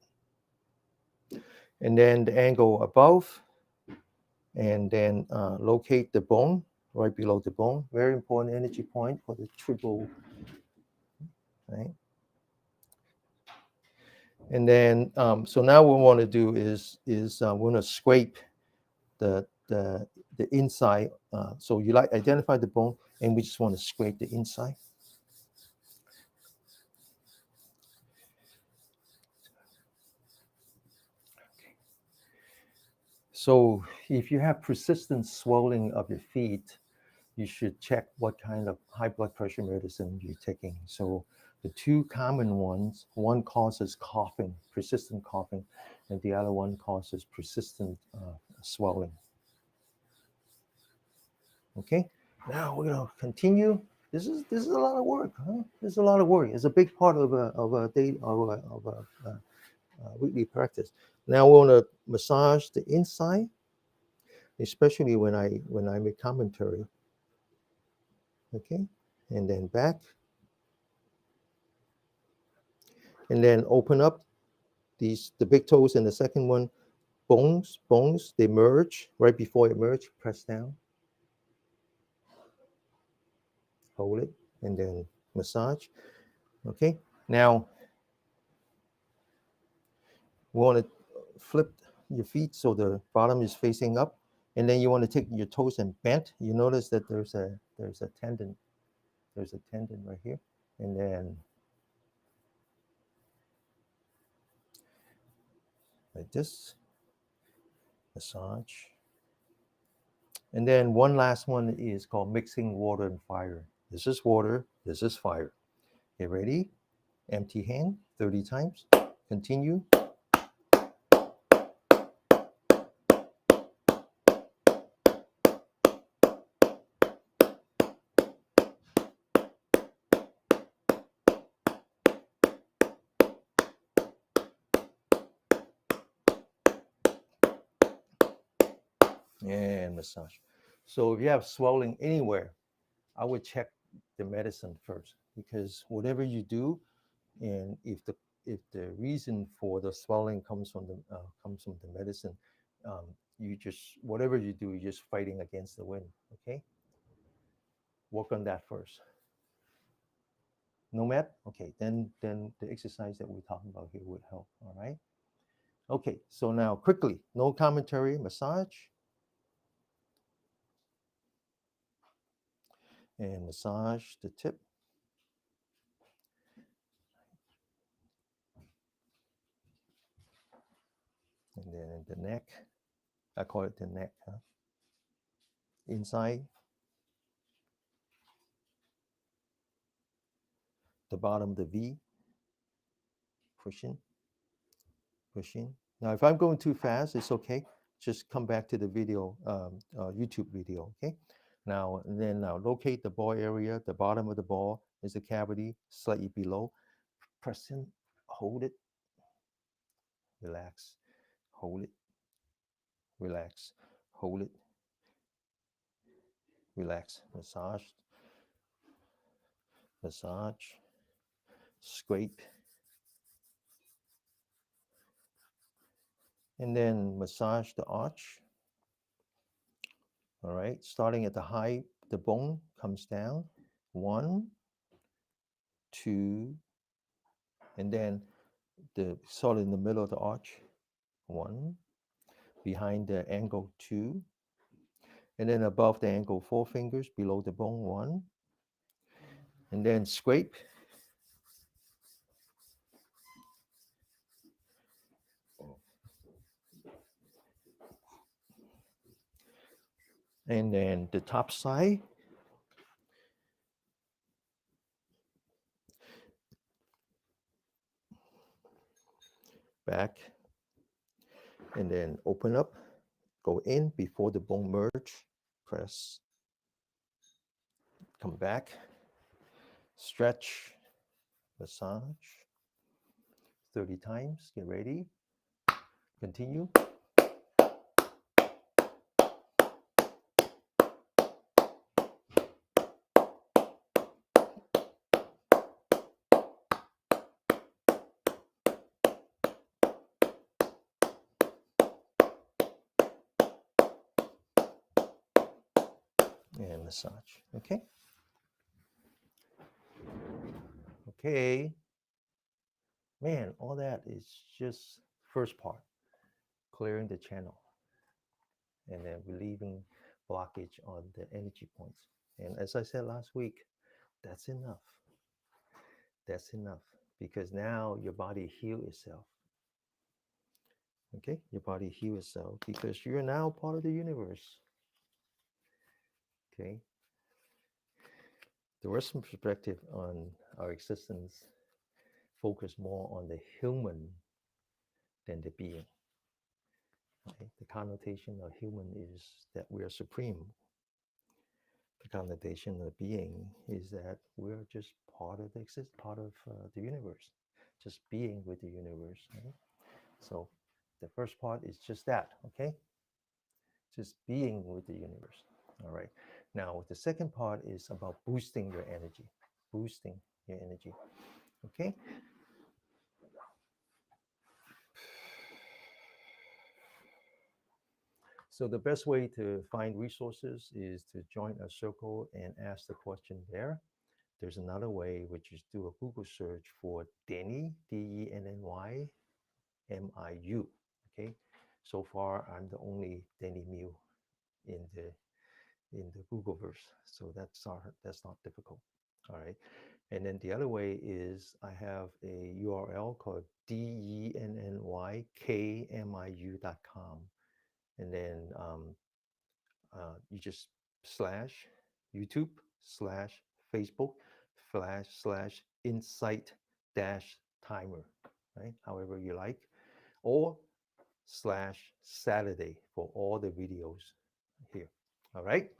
Speaker 1: And then the angle above, and then locate the bone right below the bone. Very important energy point for the triple, right? And then, so now what we want to do is we want to scrape the inside. So you identify the bone, and we just want to scrape the inside. So if you have persistent swelling of your feet, you should check what kind of high blood pressure medicine you're taking. So the two common ones, one causes coughing, persistent coughing, and the other one causes persistent swelling. Okay, now we're gonna continue. This is a lot of work, huh? This is a lot of work. It's a big part of a day of a weekly practice. Now we want to massage the inside, especially when I make commentary. Okay, and then back, and then open up these the big toes and the second one bones they merge right before it merge. Press down, hold it, and then massage. Okay, now we want to flip your feet so the bottom is facing up, and then you want to take your toes and bend. You notice that there's a tendon. There's a tendon right here, and then like this, massage. And then one last one is called mixing water and fire. This is water, this is fire. Get ready? Empty hand 30 times. Continue. And massage. So if you have swelling anywhere, I would check the medicine first, because whatever you do, and if the reason for the swelling comes from the medicine, you just whatever you do, you're just fighting against the wind. Okay, work on that first. No matter. Okay, then the exercise that we're talking about here would help. All right. Okay, so now quickly, no commentary, massage and massage the tip, and then the neck. I call it the neck. Huh? Inside the bottom, the V, pushing, pushing. Now, if I'm going too fast, it's okay. Just come back to the video, YouTube video. Okay. Now locate the ball area. The bottom of the ball is a cavity slightly below. Press in, hold it, relax, hold it, relax, hold it, relax, massage, massage, scrape, and then massage the arch. All right, starting at the high, the bone comes down. One, two, and then the sort in the middle of the arch. One, behind the ankle, two, and then above the ankle, four fingers below the bone, one, and then scrape. And then the top side, back, and then open up, go in before the bone merge, press, come back, stretch, massage, 30 times, get ready, continue. And massage. Okay. Okay. Man, all that is just first part, clearing the channel and then relieving blockage on the energy points. And as I said last week, that's enough. That's enough, because now your body heal itself. Okay, your body heal itself because you're now part of the universe. Okay, the Western perspective on our existence focus more on the human than the being. Okay? The connotation of human is that we are supreme. the connotation of being is that we're just part of part of the universe, just being with the universe. Right? So the first part is just that, okay? Just being with the universe. All right. Now, the second part is about boosting your energy, boosting your energy. Okay. So the best way to find resources is to join a circle and ask the question there. There's another way, which is do a Google search for Denny, Denny, Okay. So far, I'm the only Denny Mew in the Googleverse, so that's not difficult. All right. And then the other way is I have a URL called DENNYKMIU.com. And then you just slash YouTube slash Facebook slash insight dash timer, right? However you like, or slash Saturday for all the videos here. All right.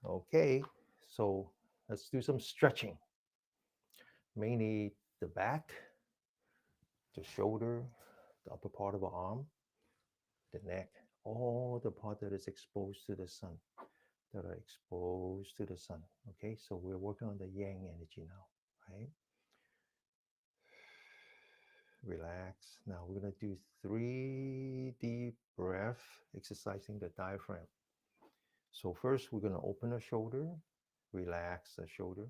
Speaker 1: Okay. So let's do some stretching. Mainly the back, the shoulder, the upper part of the arm, the neck, all the part that is exposed to the sun, that are exposed to the sun. Okay, so we're working on the yang energy now, right? Relax. Now we're gonna do 3 deep breath, exercising the diaphragm. So first we're gonna open the shoulder, relax the shoulder.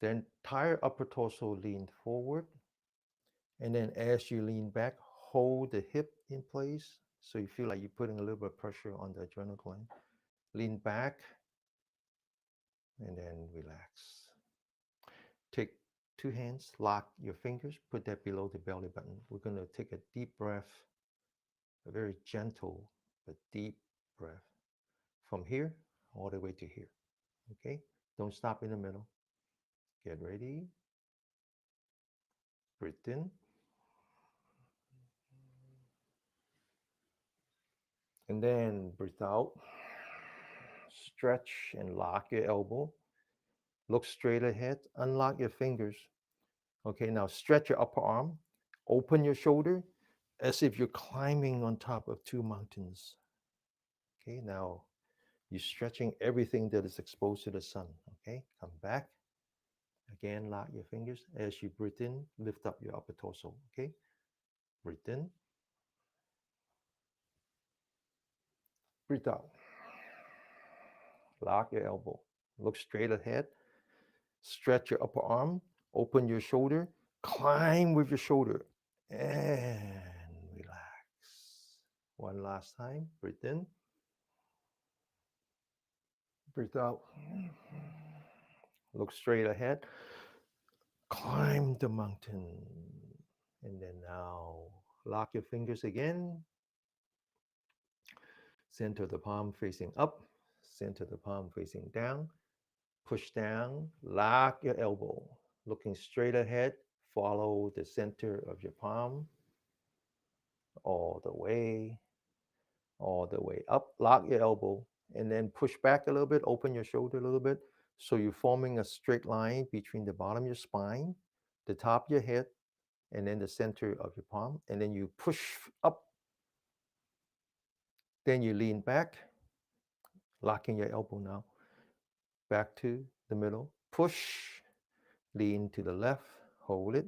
Speaker 1: Then entire upper torso lean forward. And then as you lean back, hold the hip in place. So you feel like you're putting a little bit of pressure on the adrenal gland. Lean back and then relax. Take 2 hands, lock your fingers, put that below the belly button. We're going to take a deep breath, a very gentle but deep breath from here all the way to here. Okay? Don't stop in the middle. Get ready. Breathe in. And then breathe out. Stretch and lock your elbow. Look straight ahead. Unlock your fingers. Okay, now stretch your upper arm. Open your shoulder as if you're climbing on top of 2 mountains. Okay, now you're stretching everything that is exposed to the sun. Okay, come back. Again, lock your fingers. As you breathe in, lift up your upper torso. Okay, breathe in, breathe out. Lock your elbow. Look straight ahead. Stretch your upper arm. Open your shoulder. Climb with your shoulder. And relax. One last time. Breathe in. Breathe out. Look straight ahead. Climb the mountain. And then now lock your fingers again. Center the palm facing up. Center the palm facing down. Push down. Lock your elbow. Looking straight ahead. Follow the center of your palm all the way, all the way up. Lock your elbow and then push back a little bit. Open your shoulder a little bit. So you're forming a straight line between the bottom of your spine, the top of your head, and then the center of your palm. And then you push up. Then you lean back, locking your elbow now. Back to the middle. Push, lean to the left, hold it.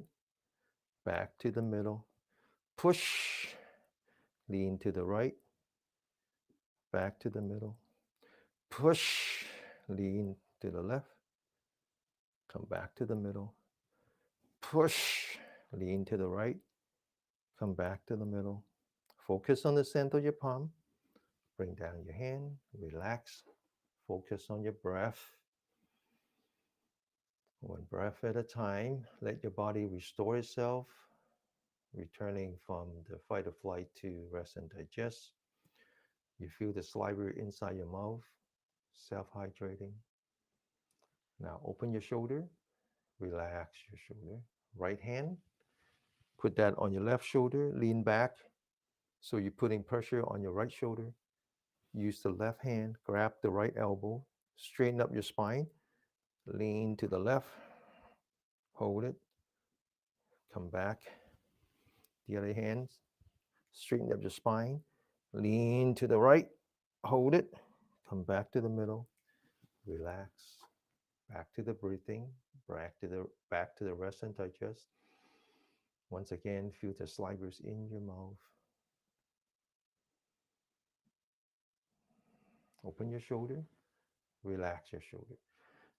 Speaker 1: Back to the middle. Push, lean to the right. Back to the middle. Push, lean to the left. Come back to the middle. Push, lean to the right. Come back to the middle. Focus on the center of your palm. Bring down your hand. Relax. Focus on your breath. One breath at a time. Let your body restore itself, returning from the fight or flight to rest and digest. You feel the saliva inside your mouth, self-hydrating. Now open your shoulder, relax your shoulder. Right hand, put that on your left shoulder, lean back. So you're putting pressure on your right shoulder. Use the left hand, grab the right elbow, Straighten up your spine. Lean to the left. Hold it. Come back. The other hand. Straighten up your spine. Lean to the right. Hold it. Come back to the middle. Relax. Back to the breathing. Back to the rest and digest. Once again, feel the slivers in your mouth. Open your shoulder. Relax your shoulder.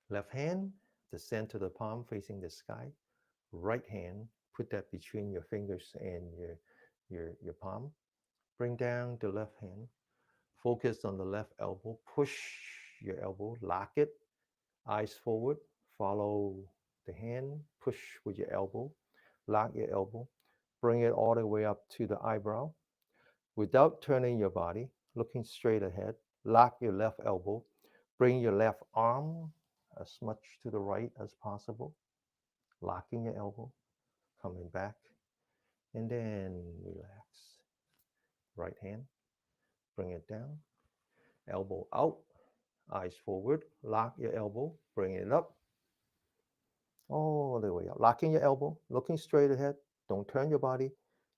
Speaker 1: Left hand, the center of the palm facing the sky. Right hand, put that between your fingers and your palm. Bring down the left hand. Focus on the left elbow. Push your elbow. Lock it. Eyes forward. Follow the hand. Push with your elbow. Lock your elbow. Bring it all the way up to the eyebrow. Without turning your body, looking straight ahead. Lock your left elbow. Bring your left arm as much to the right as possible. Locking your elbow. Coming back. And then relax. Right hand. Bring it down. Elbow out. Eyes forward. Lock your elbow. Bring it up. All the way up. Locking your elbow. Looking straight ahead. Don't turn your body.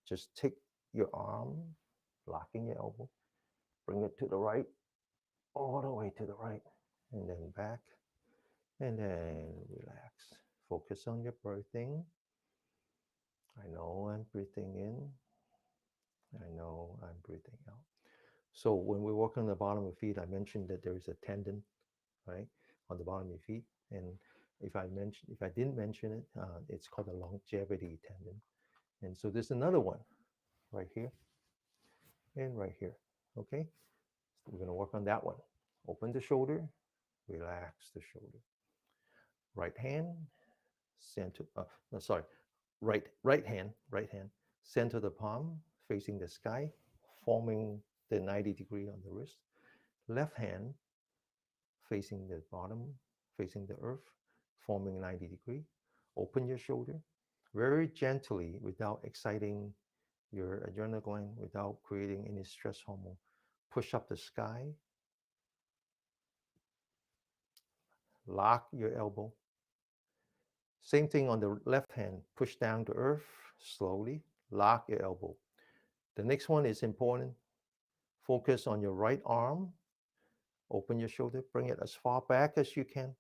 Speaker 1: Just take your arm. Locking your elbow. Bring it to the right. All the way to the right. And then back. And then relax. Focus on your breathing. I know I'm breathing in. I know I'm breathing out. So when we work on the bottom of the feet, I mentioned that there is a tendon, right, on the bottom of your feet. And if I didn't mention it, it's called the longevity tendon. And so there's another one right here and right here. Okay, so we're going to work on that one. Open the shoulder, relax the shoulder. Right hand, center. No, sorry, right hand, center the palm facing the sky, forming the 90 degree on the wrist. Left hand facing the bottom, facing the earth, forming 90 degree. Open your shoulder very gently without exciting your adrenal gland, without creating any stress hormone. Push up the sky. Lock your elbow. Same thing on the left hand. Push down to earth slowly. Lock your elbow. The next one is important. Focus on your right arm. Open your shoulder. Bring it as far back as you can.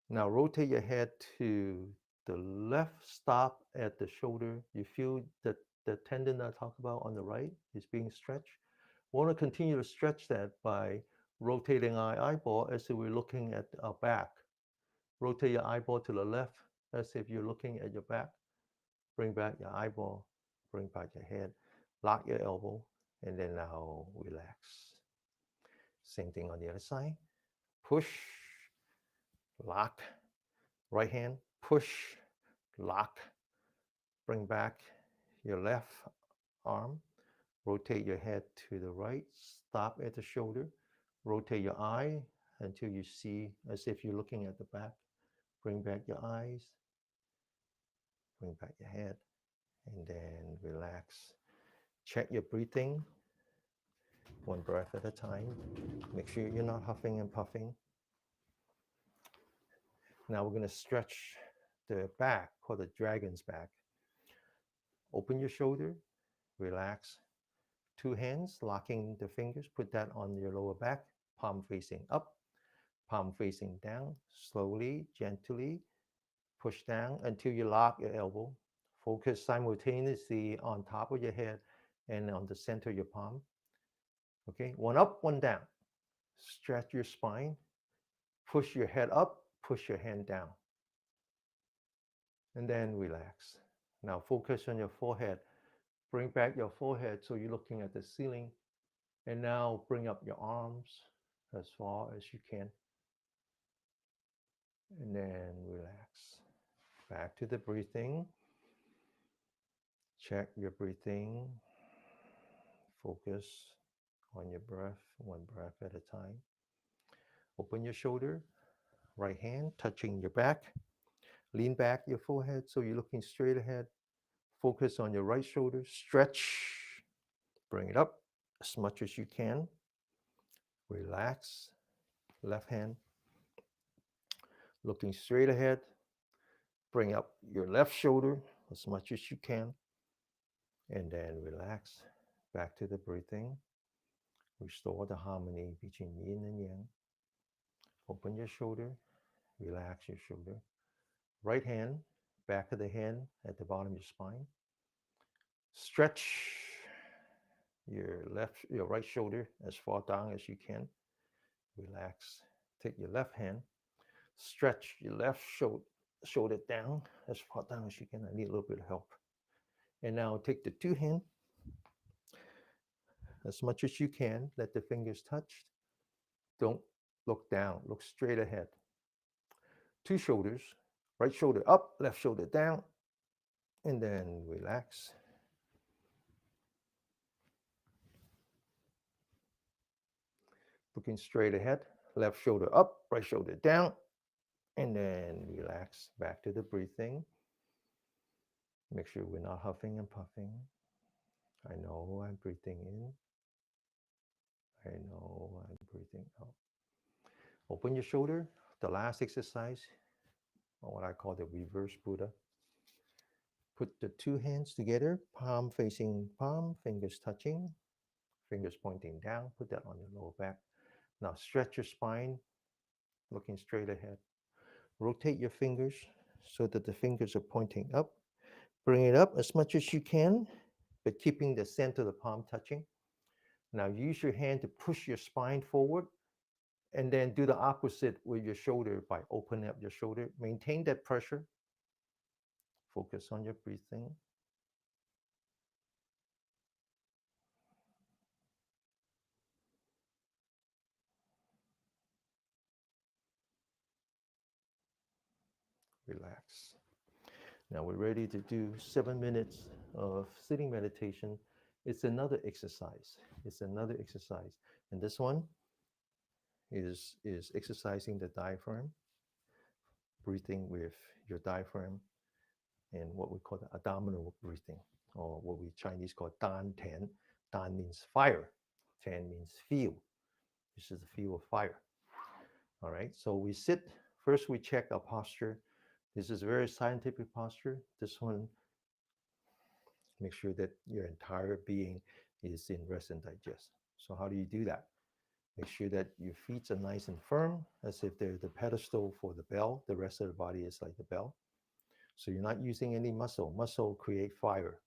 Speaker 1: Now rotate your head to the left. Stop at the shoulder. You feel that the tendon I talked about on the right is being stretched. We want to continue to stretch that by rotating our eyeball as if we're looking at our back. Rotate your eyeball to the left as if you're looking at your back. Bring back your eyeball. Bring back your head. Lock your elbow. And then now relax. Same thing on the other side. Push. Lock. Right hand. Push. Lock. Bring back your left arm. Rotate your head to the right. Stop at the shoulder. Rotate your eye until you see as if you're looking at the back. Bring back your eyes. Bring back your head. And then relax. Check your breathing. One breath at a time. Make sure you're not huffing and puffing. Now we're going to stretch the back, called the dragon's back. Open your shoulder. Relax. Two hands, locking the fingers. Put that on your lower back. Palm facing up. Palm facing down. Slowly, gently push down until you lock your elbow. Focus simultaneously on top of your head and on the center of your palm. Okay, one up, one down. Stretch your spine. Push your head up, push your hand down. And then relax. Now focus on your forehead. Bring back your forehead so you're looking at the ceiling. And now bring up your arms as far as you can. And then relax. Back to the breathing. Check your breathing. Focus on your breath, one breath at a time. Open your shoulder, right hand touching your back. Lean back your forehead so you're looking straight ahead. Focus on your right shoulder. Stretch. Bring it up as much as you can. Relax. left hand, looking straight ahead. Bring up your left shoulder as much as you can, and then relax back to the breathing. Restore the harmony between yin and yang. Open your shoulder, relax your shoulder. Right hand, back of the hand at the bottom of your spine. Stretch your right shoulder as far down as you can. Relax. Take your left hand, stretch your left shoulder down as far down as you can. I need a little bit of help. And now take the two hand as much as you can. Let the fingers touch. Don't look down. Look straight ahead. Two shoulders. Right shoulder up, left shoulder down. And then relax. Looking straight ahead. Left shoulder up, right shoulder down. And then relax back to the breathing. Make sure we're not huffing and puffing. I know I'm breathing in. I know I'm breathing out. Open your shoulder. The last exercise, or what I call the reverse Buddha. Put the two hands together, palm facing palm, fingers touching, fingers pointing down. Put that on your lower back. Now stretch your spine, looking straight ahead. Rotate your fingers so that the fingers are pointing up. Bring it up as much as you can, but keeping the center of the palm touching. Now use your hand to push your spine forward, and then do the opposite with your shoulder by opening up your shoulder. Maintain that pressure. Focus on your breathing. Relax. Now we're ready to do 7 minutes of sitting meditation. It's another exercise. It's another exercise. And this one is exercising the diaphragm, breathing with your diaphragm, and what we call the abdominal breathing, or what we Chinese call Dan Tian. Dan means fire, Tian means feel. This is the feel of fire. All right, so we sit. First, we check our posture. This is a very scientific posture. This one, make sure that your entire being is in rest and digest. So how do you do that? Make sure that your feet are nice and firm, as if they're the pedestal for the bell. The rest of the body is like the bell. So you're not using any muscle. Muscle create fire.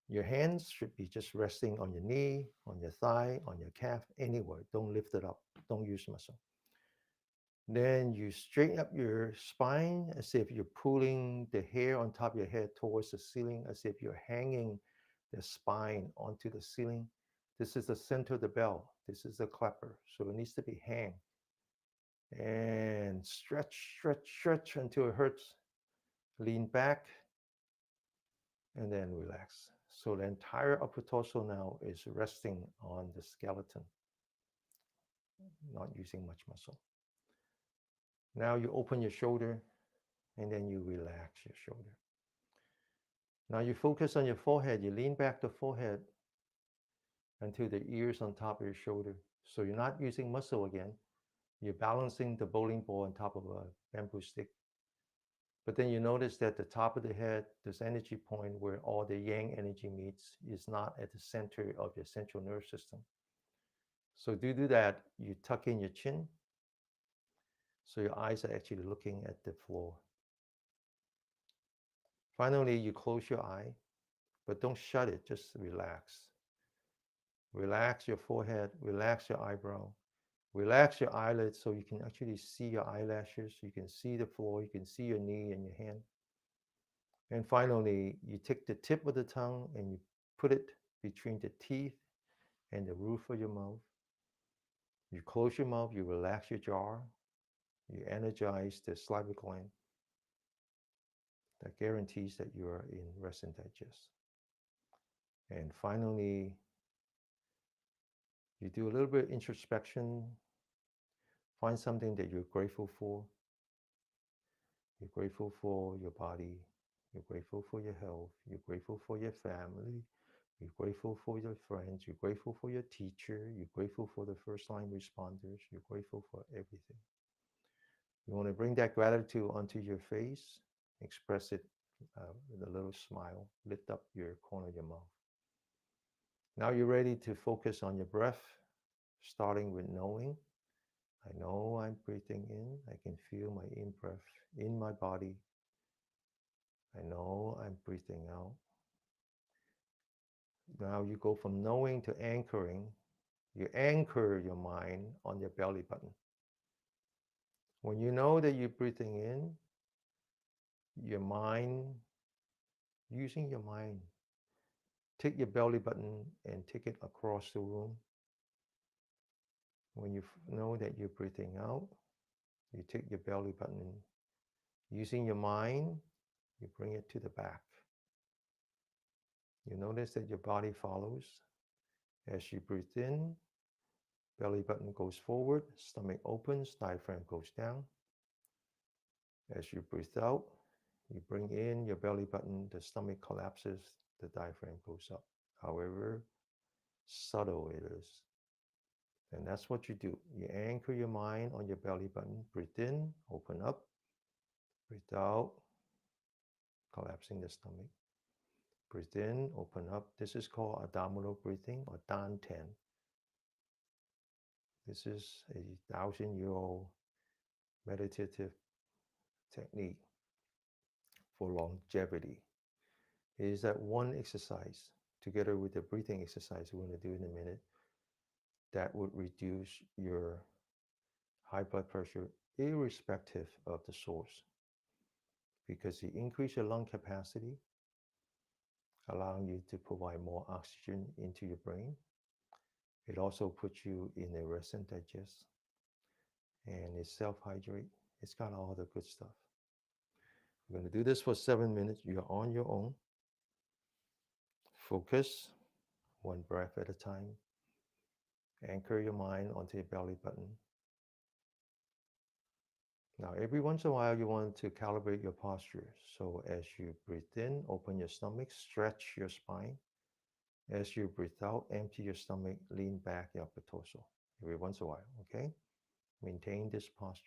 Speaker 1: Your hands should be just resting on your knee, on your thigh, on your calf, anywhere. Don't lift it up. Don't use muscle. Then you straighten up your spine as if you're pulling the hair on top of your head towards the ceiling, as if you're hanging the spine onto the ceiling. This is the center of the bell. This is the clapper. So it needs to be hang. And stretch, stretch, stretch until it hurts. Lean back and then relax. So the entire upper torso now is resting on the skeleton, not using much muscle. Now you open your shoulder and then you relax your shoulder. Now you focus on your forehead. You lean back the forehead until the ears on top of your shoulder. So you're not using muscle again. You're balancing the bowling ball on top of a bamboo stick. But then you notice that the top of the head, this energy point where all the yang energy meets, is not at the center of your central nervous system. So to do that, you tuck in your chin. So your eyes are actually looking at the floor. Finally, you close your eye, but don't shut it, just relax. Relax your forehead, relax your eyebrow, relax your eyelids so you can actually see your eyelashes, you can see the floor, you can see your knee and your hand. And finally, you take the tip of the tongue and you put it between the teeth and the roof of your mouth. You close your mouth, you relax your jaw, you energize the salivary gland. That guarantees that you are in rest and digest. And finally, you do a little bit of introspection. Find something that you're grateful for. You're grateful for your body. You're grateful for your health. You're grateful for your family. You're grateful for your friends. You're grateful for your teacher. You're grateful for the first line responders. You're grateful for everything. You want to bring that gratitude onto your face. Express it with a little smile. Lift up your corner of your mouth. Now you're ready to focus on your breath, starting with knowing. I know I'm breathing in. I can feel my in breath in my body. I know I'm breathing out. Now you go from knowing to anchoring. You anchor your mind on your belly button. When you know that you're breathing in, your mind, using your mind, take your belly button and take it across the room. When you know that you're breathing out, you take your belly button, using your mind, you bring it to the back. You notice that your body follows. As you breathe in, belly button goes forward, stomach opens, diaphragm goes down. As you breathe out, you bring in your belly button, the stomach collapses, the diaphragm goes up. However subtle it is. And that's what you do. You anchor your mind on your belly button. Breathe in, open up. Breathe out, collapsing the stomach. Breathe in, open up. This is called abdominal breathing or Dan Ten. This is a 1,000-year-old meditative technique for longevity. It is that one exercise, together with the breathing exercise we're going to do in a minute, that would reduce your high blood pressure irrespective of the source. Because you increase your lung capacity, allowing you to provide more oxygen into your brain. It also puts you in a rest and digest, and it self-hydrate. It's got all the good stuff. We're going to do this for 7 minutes. You're on your own. Focus, one breath at a time. Anchor your mind onto your belly button. Now, every once in a while, you want to calibrate your posture. So as you breathe in, open your stomach, stretch your spine. As you breathe out, empty your stomach, lean back your upper torso. Every once in a while, okay? Maintain this posture.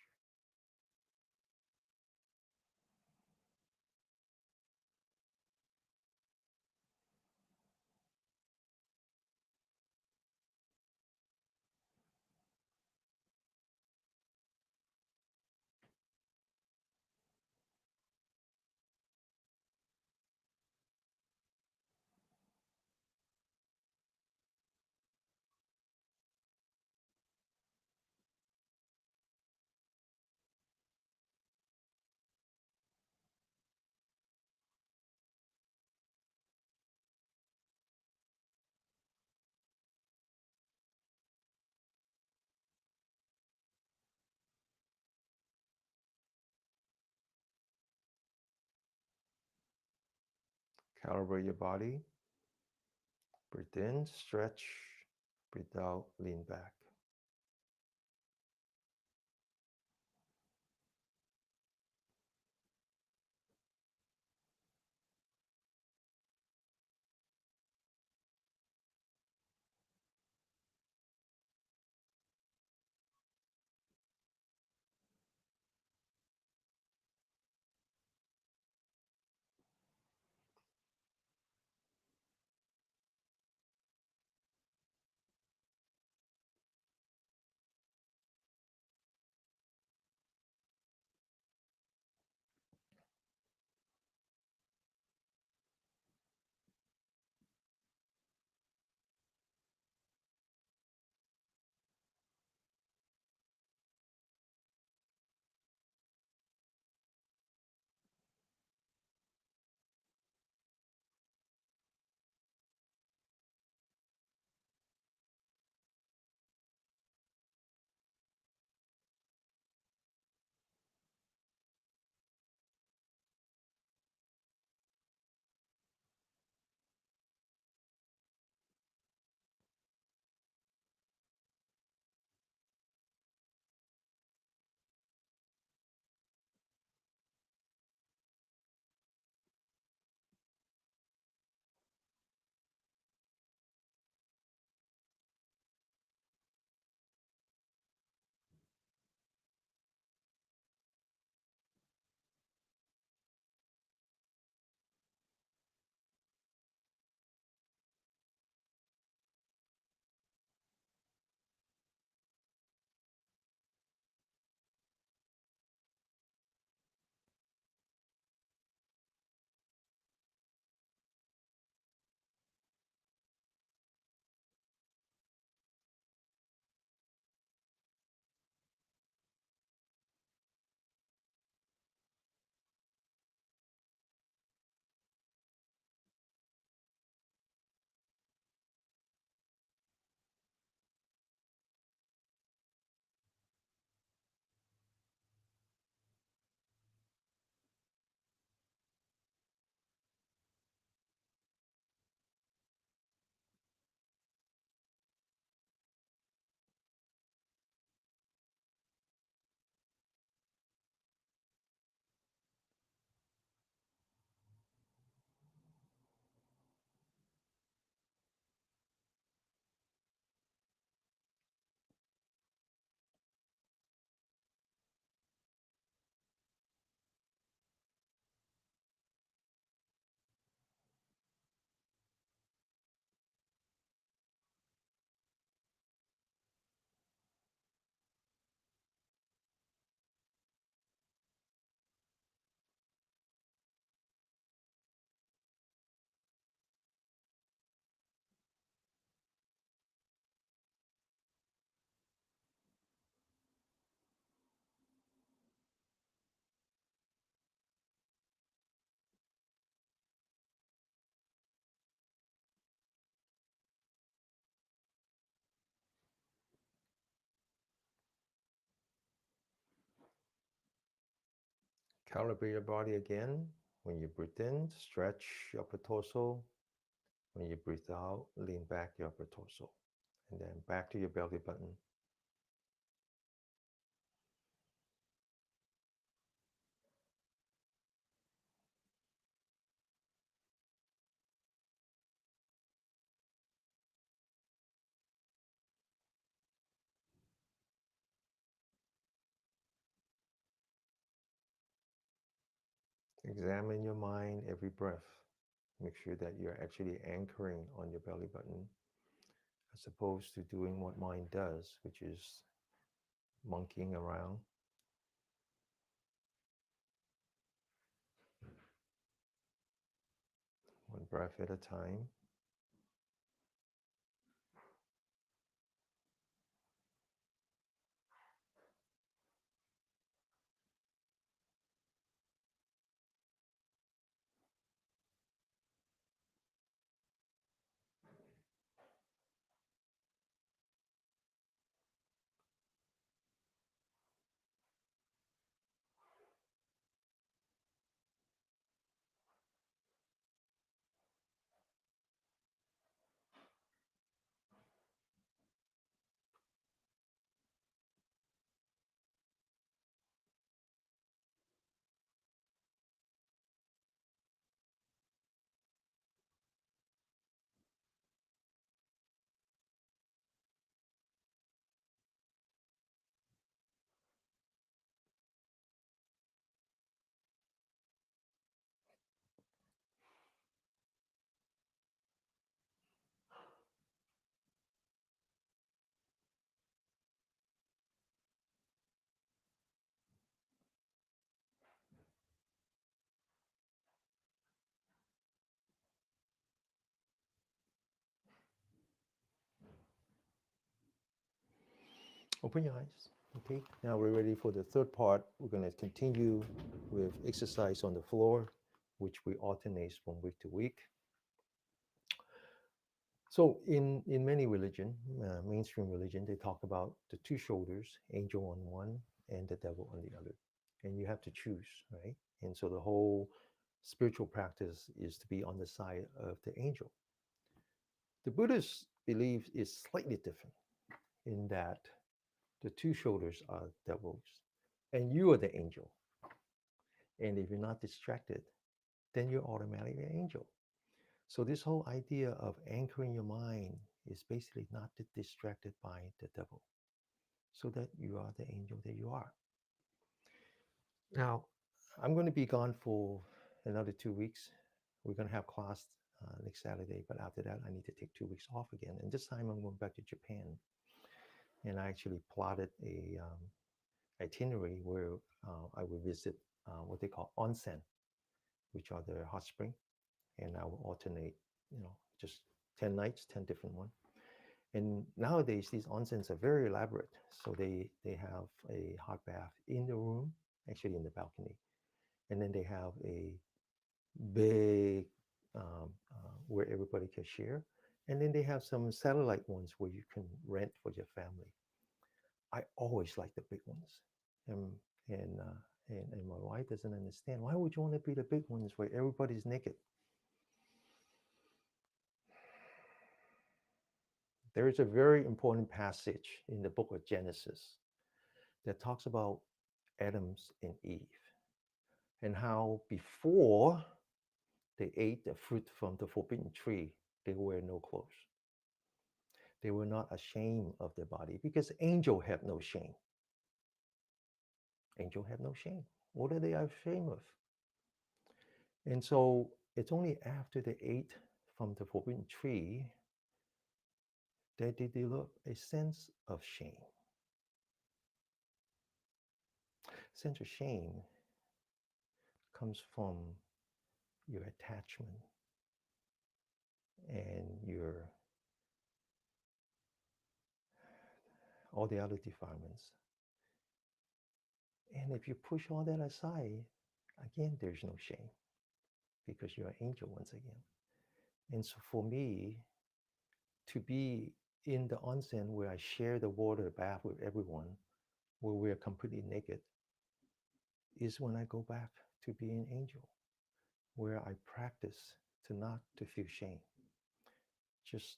Speaker 1: Calibrate your body. Breathe in, stretch. Breathe out, lean back. Calibrate your body again. When you breathe in, stretch your upper torso. When you breathe out, lean back your upper torso. And then back to your belly button. Examine your mind every breath. Make sure that you're actually anchoring on your belly button as opposed to doing what mind does, which is monkeying around. One breath at a time. Open your eyes. Okay, now we're ready for the third part. We're going to continue with exercise on the floor, which we alternate from week to week. So in many religion, mainstream religion, they talk about the two shoulders, angel on one and the devil on the other. And you have to choose, right? And so the whole spiritual practice is to be on the side of the angel. The Buddhist belief is slightly different in that the two shoulders are devils and you are the angel. And if you're not distracted, then you're automatically an angel. So this whole idea of anchoring your mind is basically not to distracted by the devil, so that you are the angel that you are. Now, I'm going to be gone for another 2 weeks. We're going to have class next Saturday, but after that, I need to take 2 weeks off again. And this time, I'm going back to Japan, and I actually plotted a itinerary where I will visit what they call onsen, which are the hot spring, and I will alternate, just 10 nights, 10 different ones. And nowadays, these onsens are very elaborate. So they have a hot bath in the room, actually in the balcony. And then they have a big where everybody can share. And then they have some satellite ones where you can rent for your family. I always like the big ones. And, and, uh, and my wife doesn't understand. Why would you want to be the big ones where everybody's naked? There is a very important passage in the book of Genesis that talks about Adams and Eve and how before they ate the fruit from the forbidden tree, they wear no clothes. They were not ashamed of their body because angel have no shame. Angel have no shame. What are they ashamed of? And so it's only after they ate from the forbidden tree that they develop a sense of shame. Sense of shame comes from your attachment and your all the other defilements. And if you push all that aside, again, there's no shame because you're an angel once again. And so for me, to be in the onsen where I share the water bath with everyone, where we're completely naked, is when I go back to being an angel, where I practice to not to feel shame. Just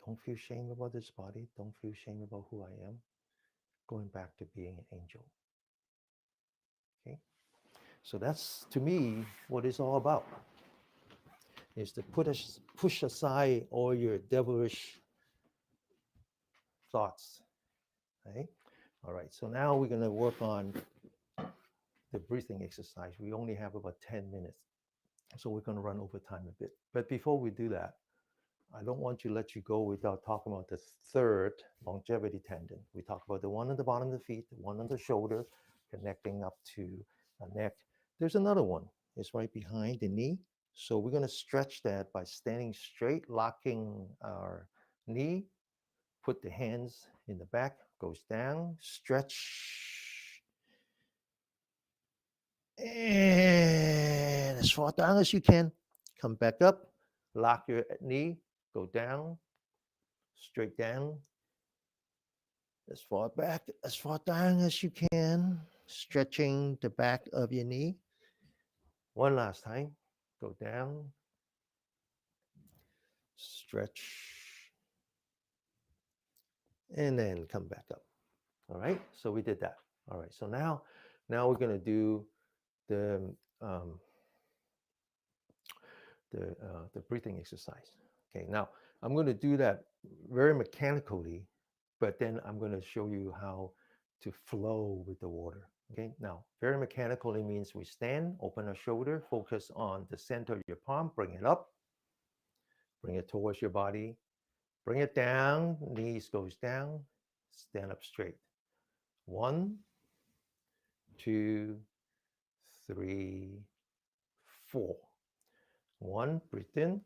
Speaker 1: don't feel shame about this body. Don't feel shame about who I am. Going back to being an angel. Okay. So that's to me what it's all about. Is to push aside all your devilish thoughts. Right? All right. So now we're gonna work on the breathing exercise. We only have about 10 minutes. So we're gonna run over time a bit. But before we do that, I don't want to let you go without talking about the third longevity tendon. We talked about the one at the bottom of the feet, the one on the shoulder, connecting up to the neck. There's another one. It's right behind the knee. So we're going to stretch that by standing straight, locking our knee, put the hands in the back, goes down, stretch, and as far down as you can. Come back up, lock your knee, go down, straight down, as far back, as far down as you can, stretching the back of your knee. One last time. Go down, stretch, and then come back up. All right. So we did that. All right. So now we're going to do the um, the breathing exercise. Okay. Now I'm going to do that very mechanically, but then I'm going to show you how to flow with the water. Okay, now very mechanically means we stand, open our shoulder, focus on the center of your palm, bring it up, bring it towards your body, bring it down, knees goes down, stand up straight. 1, 2, 3, 4. 1, breathe in,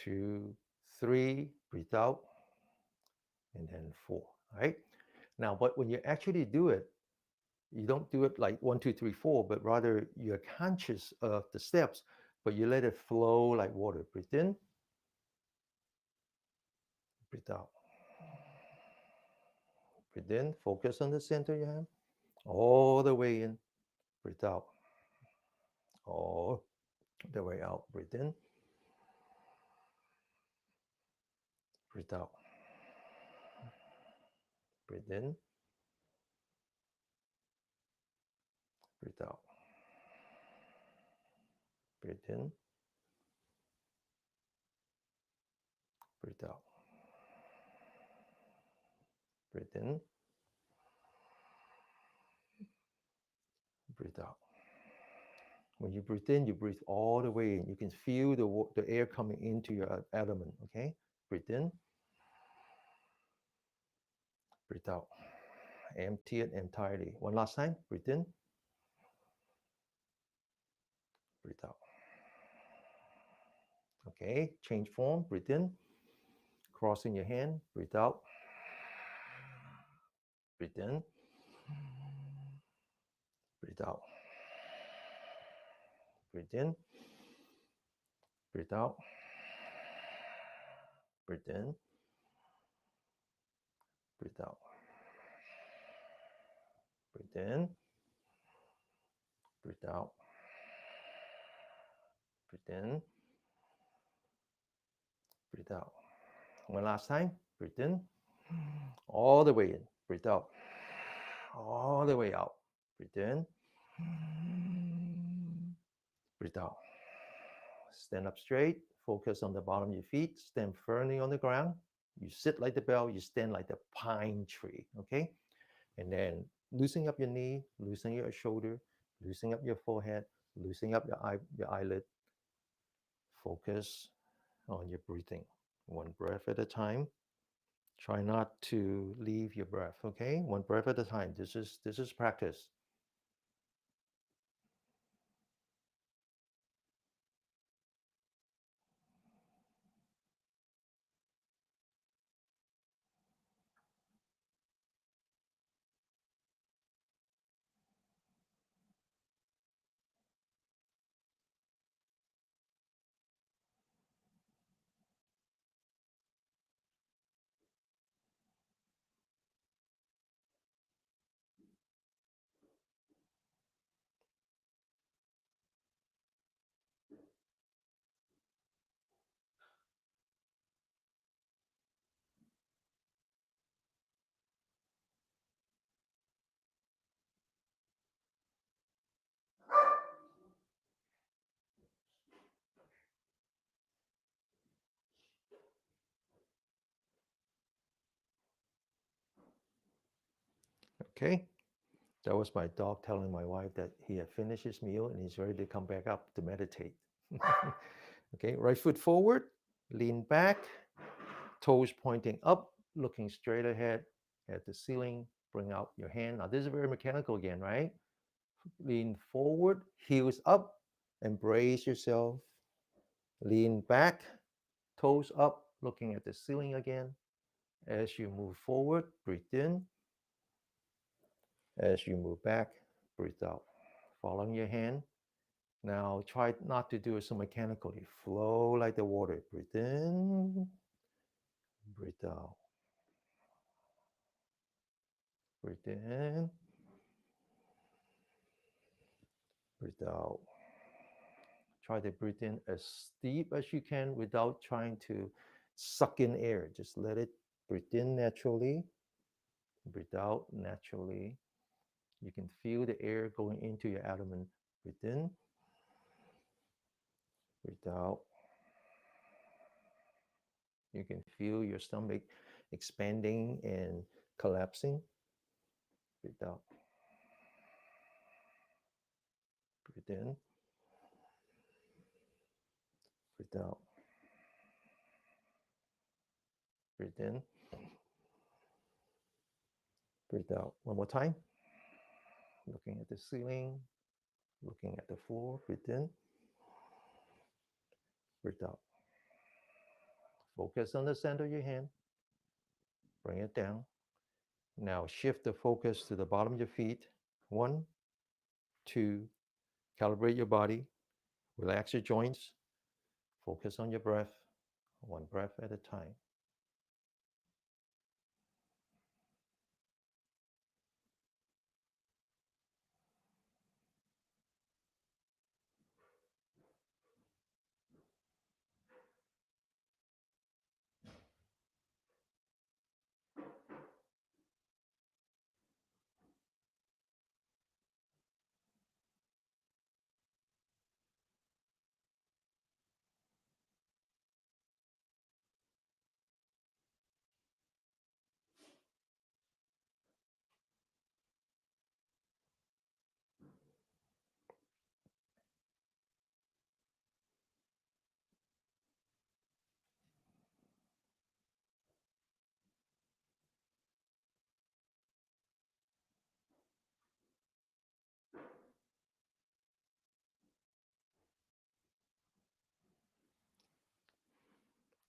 Speaker 1: 2, 3, breathe out, and then 4. All right. Now, but when you actually do it, you don't do it like 1, 2, 3, 4, but rather you're conscious of the steps, but you let it flow like water. Breathe in, breathe out. Breathe in, focus on the center of your hand, all the way in, breathe out. All the way out, breathe in, breathe out. Breathe in, breathe out. Breathe in, breathe out. Breathe in, breathe out. When you breathe in, you breathe all the way in. You can feel the air coming into your abdomen, okay? Breathe in, breathe out. Empty it entirely. One last time, breathe in, breathe out. Okay, change form, breathe in, crossing your hand, breathe out, breathe in, breathe out, breathe in, breathe out, breathe in, breathe out, breathe in, breathe out, breathe in, breathe out. One last time, breathe in, all the way in, breathe out, all the way out, breathe in, breathe out. Stand up straight, focus on the bottom of your feet, stand firmly on the ground. You sit like the bell, you stand like the pine tree, okay? And then loosening up your knee, loosening your shoulder, loosening up your forehead, loosening up your eyelid. Focus on your breathing, one breath at a time. Try not to leave your breath, okay? One breath at a time. This is practice. Okay. That was my dog telling my wife that he had finished his meal and he's ready to come back up to meditate. Okay, right foot forward, lean back, toes pointing up, looking straight ahead at the ceiling. Bring out your hand. Now, this is very mechanical again, right? Lean forward, heels up, embrace yourself. Lean back, toes up, looking at the ceiling again. As you move forward, breathe in. As you move back, breathe out. Following your hand. Now try not to do it so mechanically. Flow like the water. Breathe in, breathe out. Breathe in, breathe out. Try to breathe in as deep as you can without trying to suck in air. Just let it breathe in naturally, breathe out naturally. You can feel the air going into your abdomen. Breathe in, breathe out. You can feel your stomach expanding and collapsing. Breathe out. Breathe in, breathe out. Breathe in, breathe out. One more time. Looking at the ceiling, looking at the floor. Breathe in, breathe out. Focus on the center of your hand. Bring it down. Now shift the focus to the bottom of your feet. 1, 2. Calibrate your body. Relax your joints. Focus on your breath. One breath at a time.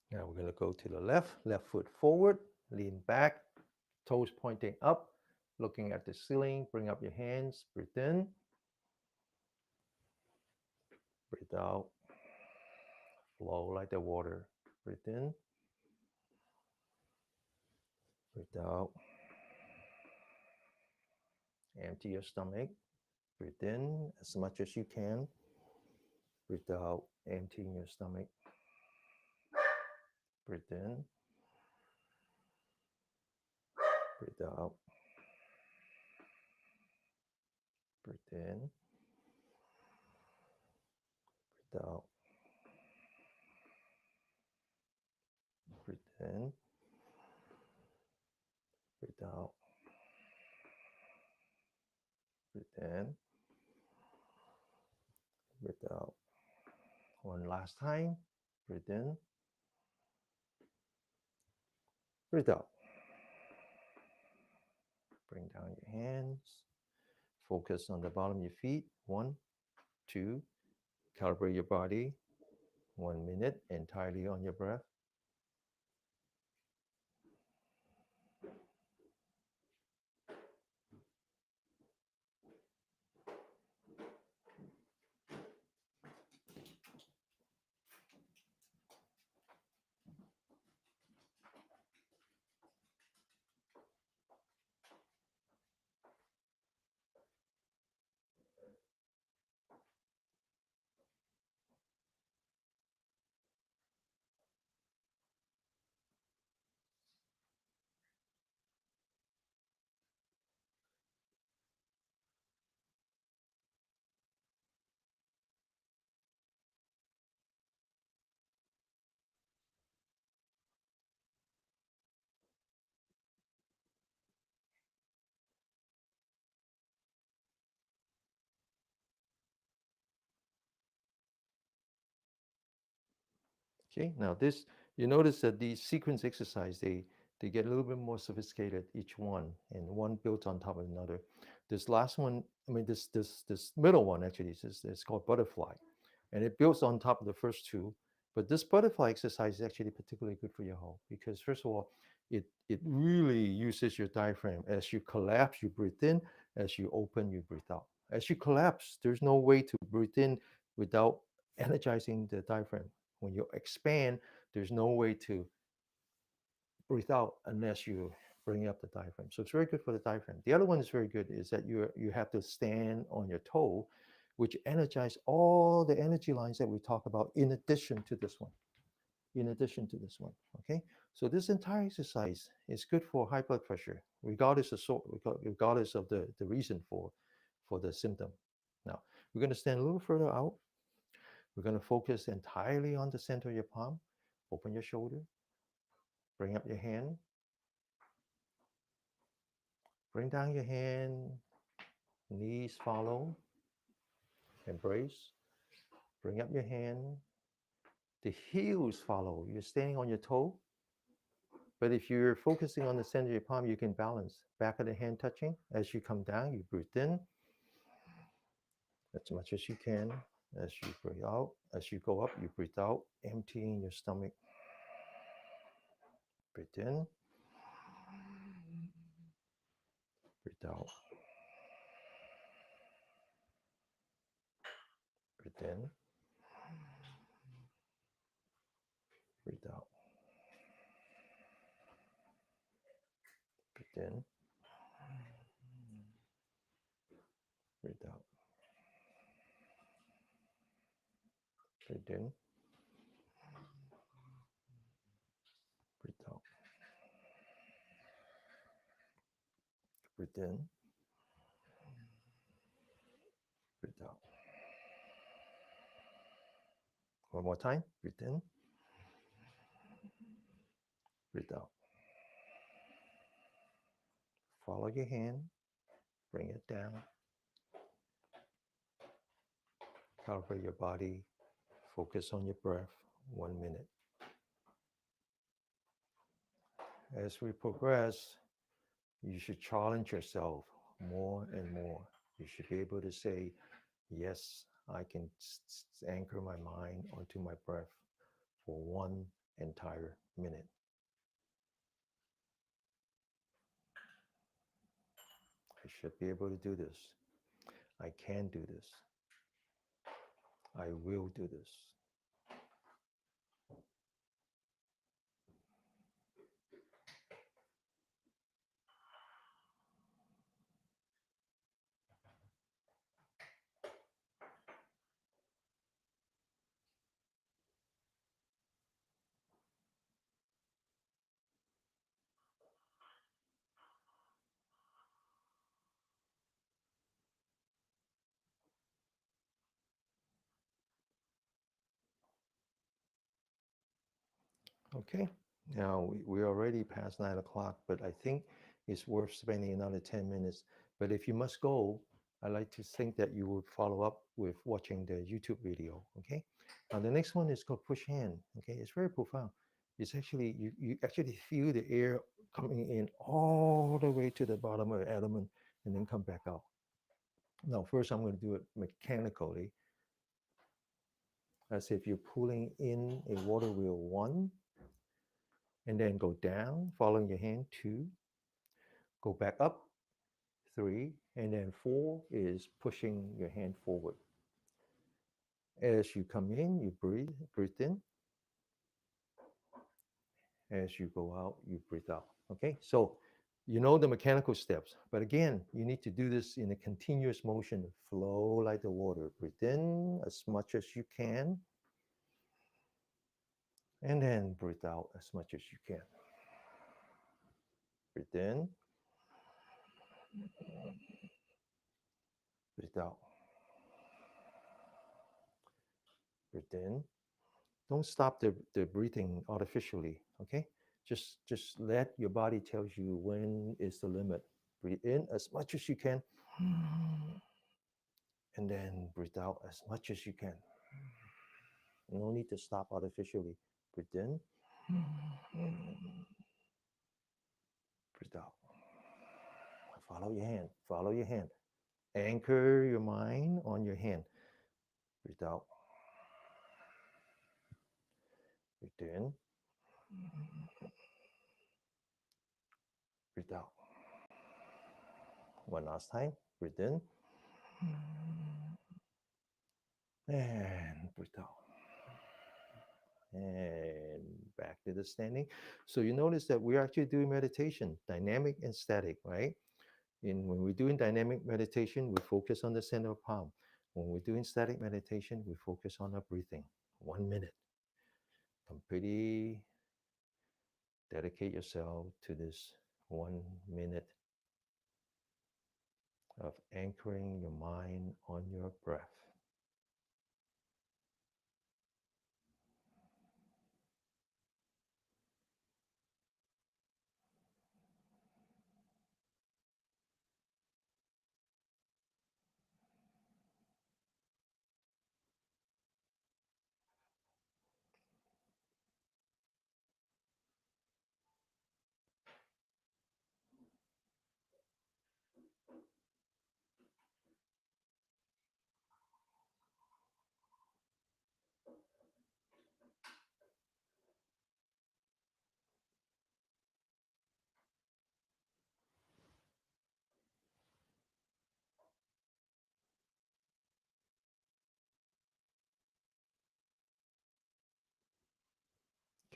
Speaker 1: Now we're going to go to the left foot forward, lean back, toes pointing up, looking at the ceiling. Bring up your hands, breathe in, breathe out, flow like the water. Breathe in, breathe out. Empty your stomach. Breathe in as much as you can. Breathe out, emptying your stomach. Breathe in, breathe out. Breathe in, breathe out. Breathe in, breathe out. Breathe in, breathe out. One last time. Breathe in, breathe out. Bring down your hands. Focus on the bottom of your feet. 1, 2. Calibrate your body. 1 minute entirely on your breath. Okay, now this, you notice that these sequence exercise, they get a little bit more sophisticated, each one, and one built on top of another. This last one, I mean, this middle one actually is it's called butterfly, and it builds on top of the first two. But this butterfly exercise is actually particularly good for your heart because first of all, it really uses your diaphragm. As you collapse, you breathe in. As you open, you breathe out. As you collapse, there's no way to breathe in without energizing the diaphragm. When you expand, there's no way to breathe out unless you bring up the diaphragm. So it's very good for the diaphragm. The other one is very good is that you have to stand on your toe, which energize all the energy lines that we talk about in addition to this one. In addition to this one, okay. So this entire exercise is good for high blood pressure, regardless of the reason for the symptom. Now we're going to stand a little further out. We're going to focus entirely on the center of your palm. Open your shoulder. Bring up your hand. Bring down your hand. Knees follow. Embrace. Bring up your hand. The heels follow. You're standing on your toe. But if you're focusing on the center of your palm, you can balance. Back of the hand touching. As you come down, you breathe in as much as you can. As you breathe out, as you go up, you breathe out, emptying your stomach. Breathe in. Breathe out. Breathe in. Breathe out. Breathe in. Breathe out. Breathe in. Breathe out. Breathe in. Breathe out. One more time. Breathe in. Breathe out. Follow your hand. Bring it down. Calibrate your body. Focus on your breath. 1 minute. As we progress, you should challenge yourself more and more. You should be able to say, yes, I can anchor my mind onto my breath for 1 entire minute. I should be able to do this. I can do this. I will do this. Okay, now we're already past 9 o'clock, but I think it's worth spending another 10 minutes. But if you must go, I like to think that you would follow up with watching the YouTube video. Okay, now the next one is called push hand. Okay, it's very profound. It's actually, you actually feel the air coming in all the way to the bottom of the abdomen and then come back out. Now, first I'm going to do it mechanically, as if you're pulling in a water wheel 1, and then go down, following your hand, 2, go back up, 3, and then 4 is pushing your hand forward. As you come in, you breathe in. As you go out, you breathe out. Okay, so you know the mechanical steps, but again, you need to do this in a continuous motion, flow like the water. Breathe in as much as you can, and then breathe out as much as you can. Breathe in, breathe out. Breathe in. Don't stop the breathing artificially, okay? Just let your body tells you when is the limit. Breathe in as much as you can, and then breathe out as much as you can. No need to stop artificially. Breathe in. Breathe out. Follow your hand. Follow your hand. Anchor your mind on your hand. Breathe out. Breathe in. Breathe out. One last time. Breathe in. And breathe out. And back to the standing. So you notice that we're actually doing meditation, dynamic and static, right? And when we're doing dynamic meditation, we focus on the center of palm. When we're doing static meditation, we focus on our breathing. 1 minute. Completely dedicate yourself to this 1 minute of anchoring your mind on your breath.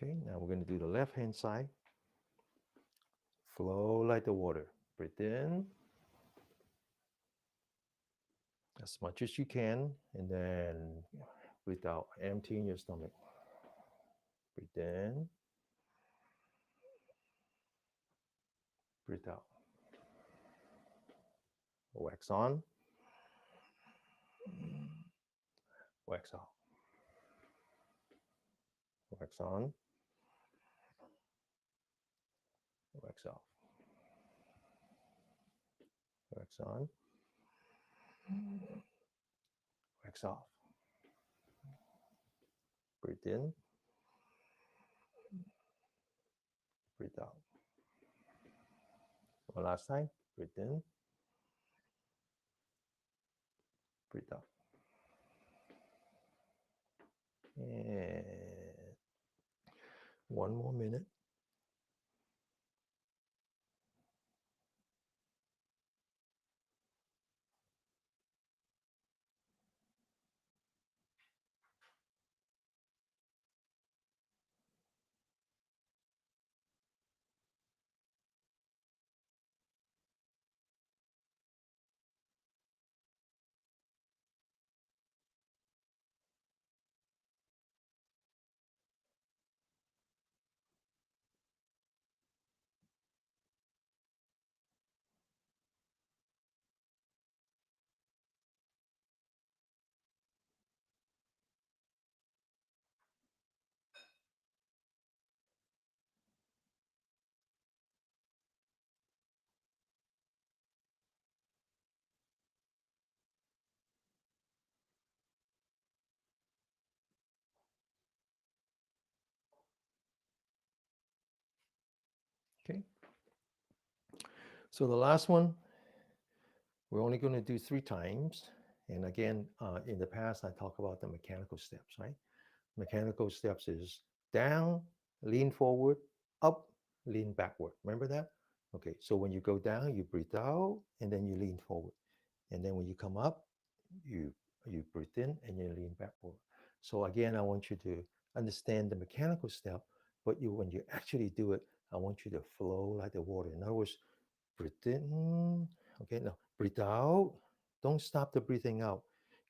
Speaker 1: Okay, now we're going to do the left hand side. Flow like the water. Breathe in as much as you can, and then breathe out, emptying your stomach. Breathe in, breathe out. Wax on, wax out. Wax on, wax out. Wax on, wax off. Breathe in, breathe out. One last time. Breathe in, breathe out. And 1 more minute. Okay. So the last one, we're only going to do 3 times. And again, in the past, I talk about the mechanical steps, right? Mechanical steps is down, lean forward, up, lean backward. Remember that? Okay, so when you go down, you breathe out, and then you lean forward. And then when you come up, you you breathe in and you lean backward. So again, I want you to understand the mechanical step, but you when you actually do it, I want you to flow like the water. In other words, breathe in. Okay, now breathe out. Don't stop the breathing out.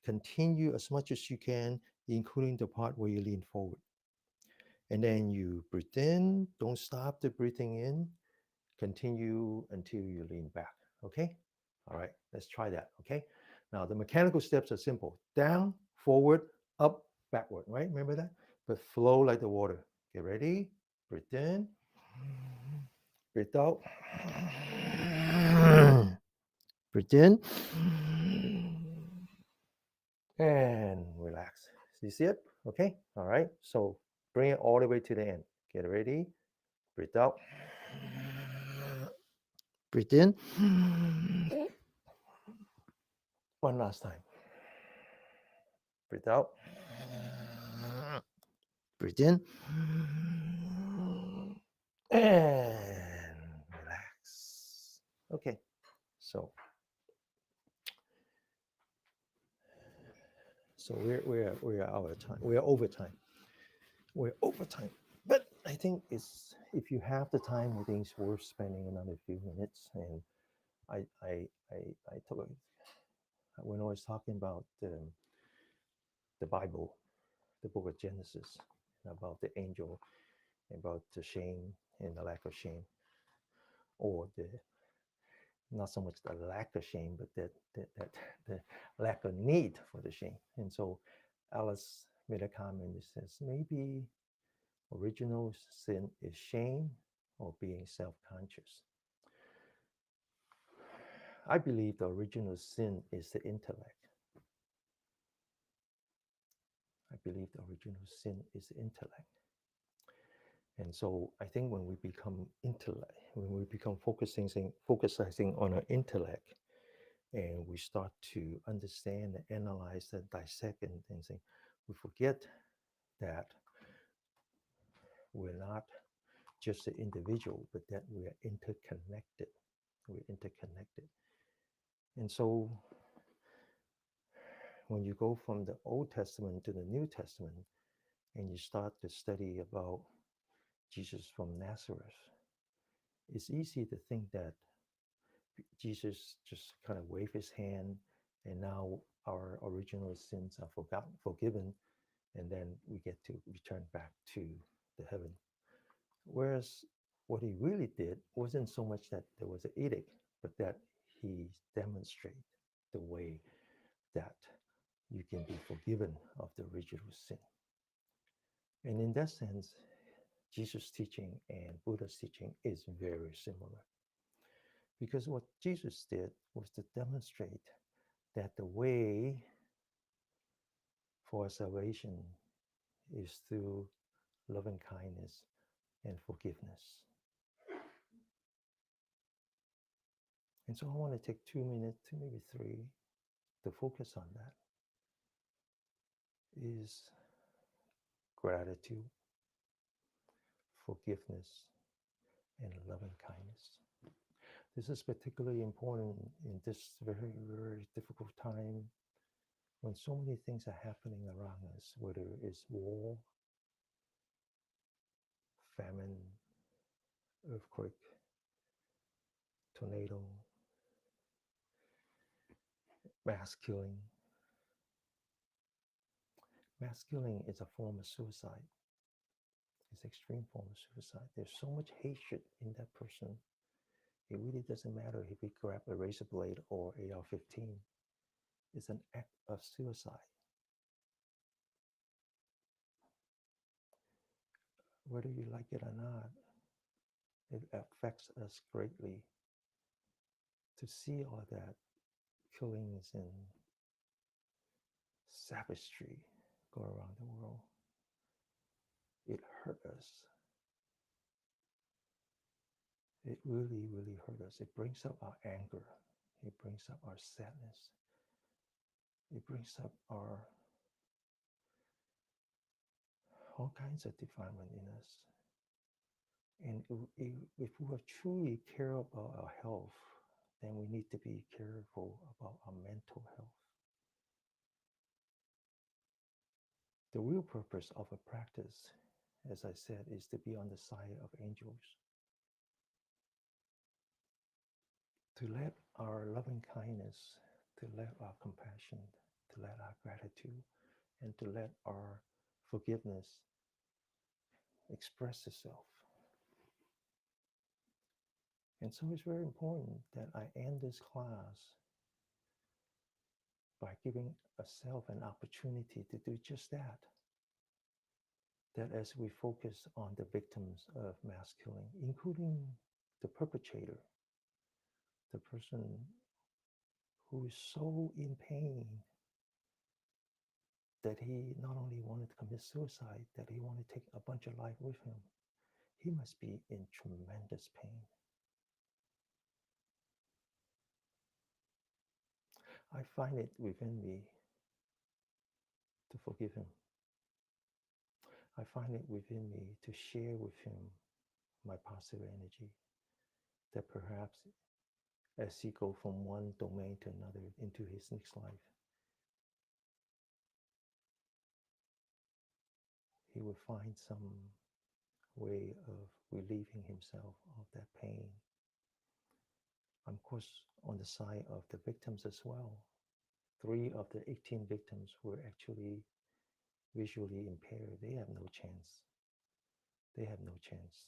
Speaker 1: Continue as much as you can, including the part where you lean forward. And then you breathe in. Don't stop the breathing in. Continue until you lean back. Okay? All right, let's try that. Okay? Now, the mechanical steps are simple down, forward, up, backward, right? Remember that? But flow like the water. Get ready. Breathe in. Breathe out. Breathe in. And relax. You see it? Okay? All right. So Bring it all the way to the end. Get ready. Breathe out. Breathe in. One last time. Breathe out. Breathe in. And relax. Okay. So we're out of time. We're over time. We're over time. But I think it's if you have the time, I think it's worth spending another few minutes. And I told when I was talking about the Bible, the book of Genesis, about the angel, about the shame and the lack of shame, or the not so much the lack of shame, but that the lack of need for the shame. And so Alice made a comment that says maybe original sin is shame or being self-conscious. I believe the original sin is the intellect. I believe the original sin is the intellect. And so I think when we become intellect, when we become focusing on our intellect, and we start to understand and analyze and dissect and things, we forget that we're not just an individual, but that we are interconnected. We're interconnected. And so when you go from the Old Testament to the New Testament, and you start to study about Jesus from Nazareth, it's easy to think that Jesus just kind of waved his hand and now our original sins are forgiven, and then we get to return back to the heaven. Whereas what he really did wasn't so much that there was an edict, but that he demonstrated the way that you can be forgiven of the original sin. And in that sense, Jesus' teaching and Buddha's teaching is very similar. Because what Jesus did was to demonstrate that the way for salvation is through loving kindness and forgiveness. And so I want to take 2 minutes, maybe three, to focus on that. Is gratitude, forgiveness, and loving kindness. This is particularly important in this very, very difficult time when so many things are happening around us, whether it's war, famine, earthquake, tornado, mass killing. Mass killing is a form of suicide. It's an extreme form of suicide. There's so much hatred in that person. It really doesn't matter if he grabbed a razor blade or AR-15. It's an act of suicide. Whether you like it or not, it affects us greatly to see all that killings and savagery go around the world. It hurt us. It really, really hurt us. It brings up our anger. It brings up our sadness. It brings up our all kinds of defilement in us. And if we truly care about our health, then we need to be careful about our mental health. The real purpose of a practice, as I said, is to be on the side of angels. To let our loving kindness, to let our compassion, to let our gratitude, and to let our forgiveness express itself. And so it's very important that I end this class by giving ourselves an opportunity to do just that. That as we focus on the victims of mass killing, including the perpetrator, the person who is so in pain that he not only wanted to commit suicide, that he wanted to take a bunch of life with him, he must be in tremendous pain. I find it within me to forgive him. I find it within me to share with him my positive energy, that perhaps as he goes from one domain to another into his next life, he will find some way of relieving himself of that pain. I'm, of course, on the side of the victims as well. 3 of the 18 victims were actually visually impaired. They have no chance. They have no chance.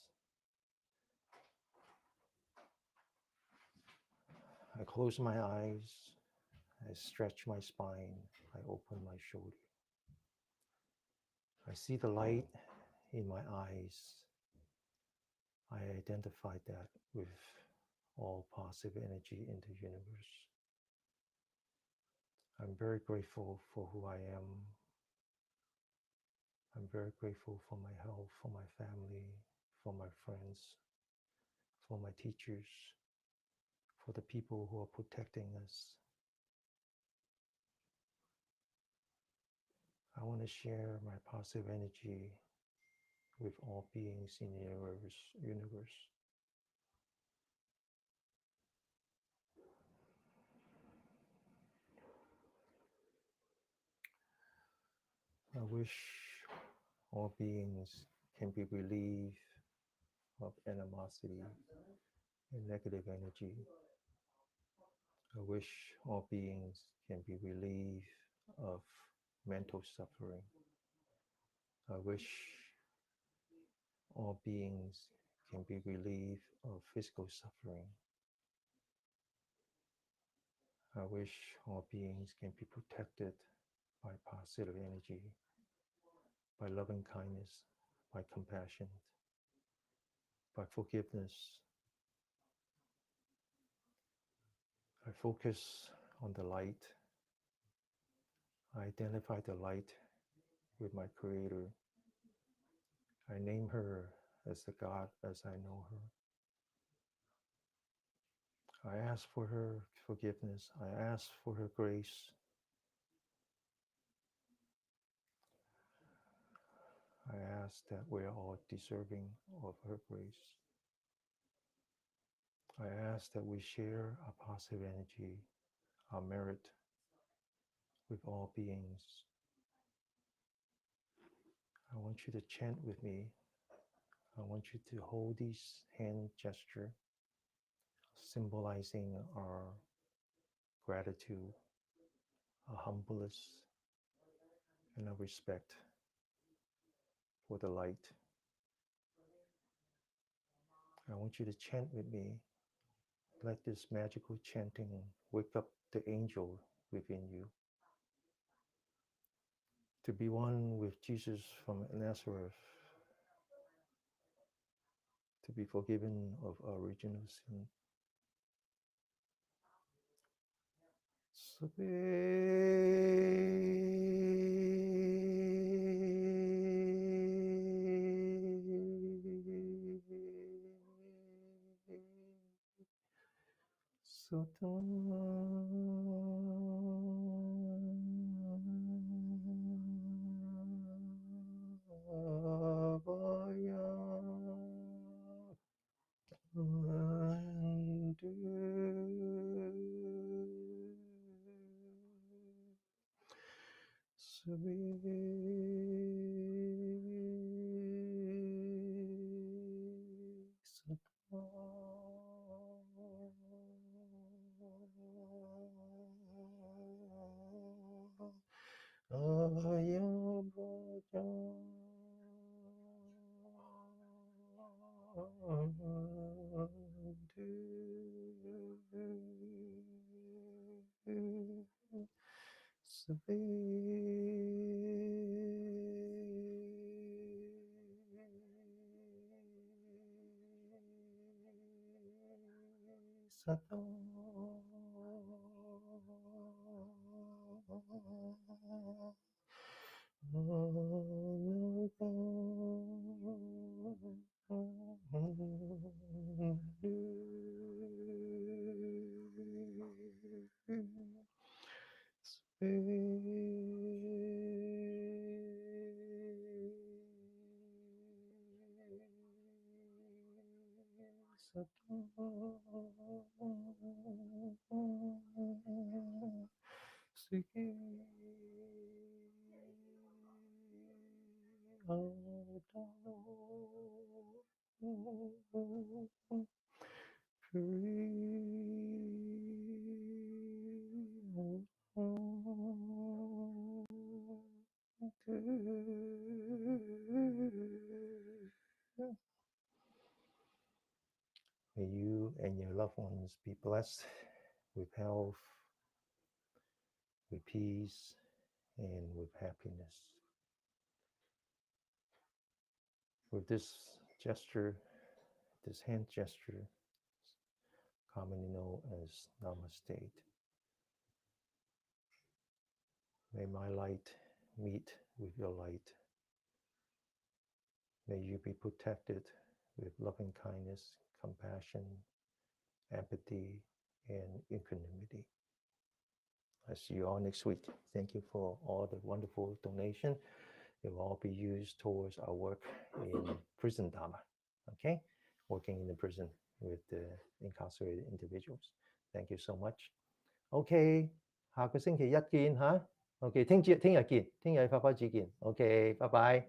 Speaker 1: I close my eyes, I stretch my spine, I open my shoulder. I see the light in my eyes. I identify that with all positive energy in the universe. I'm very grateful for who I am. I'm very grateful for my health, for my family, for my friends, for my teachers, for the people who are protecting us. I want to share my positive energy with all beings in the universe. I wish all beings can be relieved of animosity and negative energy. I wish all beings can be relieved of mental suffering. I wish all beings can be relieved of physical suffering. I wish all beings can be protected by positive energy, by loving kindness, by compassion, by forgiveness. I focus on the light. I identify the light with my Creator. I name her as the God as I know her. I ask for her forgiveness. I ask for her grace. I ask that we're all deserving of her grace. I ask that we share our positive energy, our merit with all beings. I want you to chant with me. I want you to hold this hand gesture, symbolizing our gratitude, our humbleness, and our respect for the light. I want you to chant with me. Let this magical chanting wake up the angel within you. To be one with Jesus from Nazareth, to be forgiven of our original sin. May you and your loved ones be blessed with health, with peace, and with happiness. With this gesture, this hand gesture, commonly known as Namaste, may my light meet with your light. May you be protected with loving kindness, compassion, empathy, and equanimity. I'll see you all next week. Thank you for all the wonderful donation. It will all be used towards our work in prison Dharma. Okay? Working in the prison with the incarcerated individuals. Thank you so much. OK，下個星期一見嚇。OK，聽日見，聽日發發子見。OK，拜拜。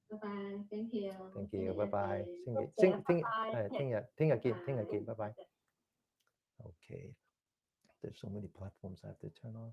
Speaker 2: 拜拜 ，thank you，thank
Speaker 1: you，拜拜。聽日見，拜拜。OK，there's so many platforms I have to turn on.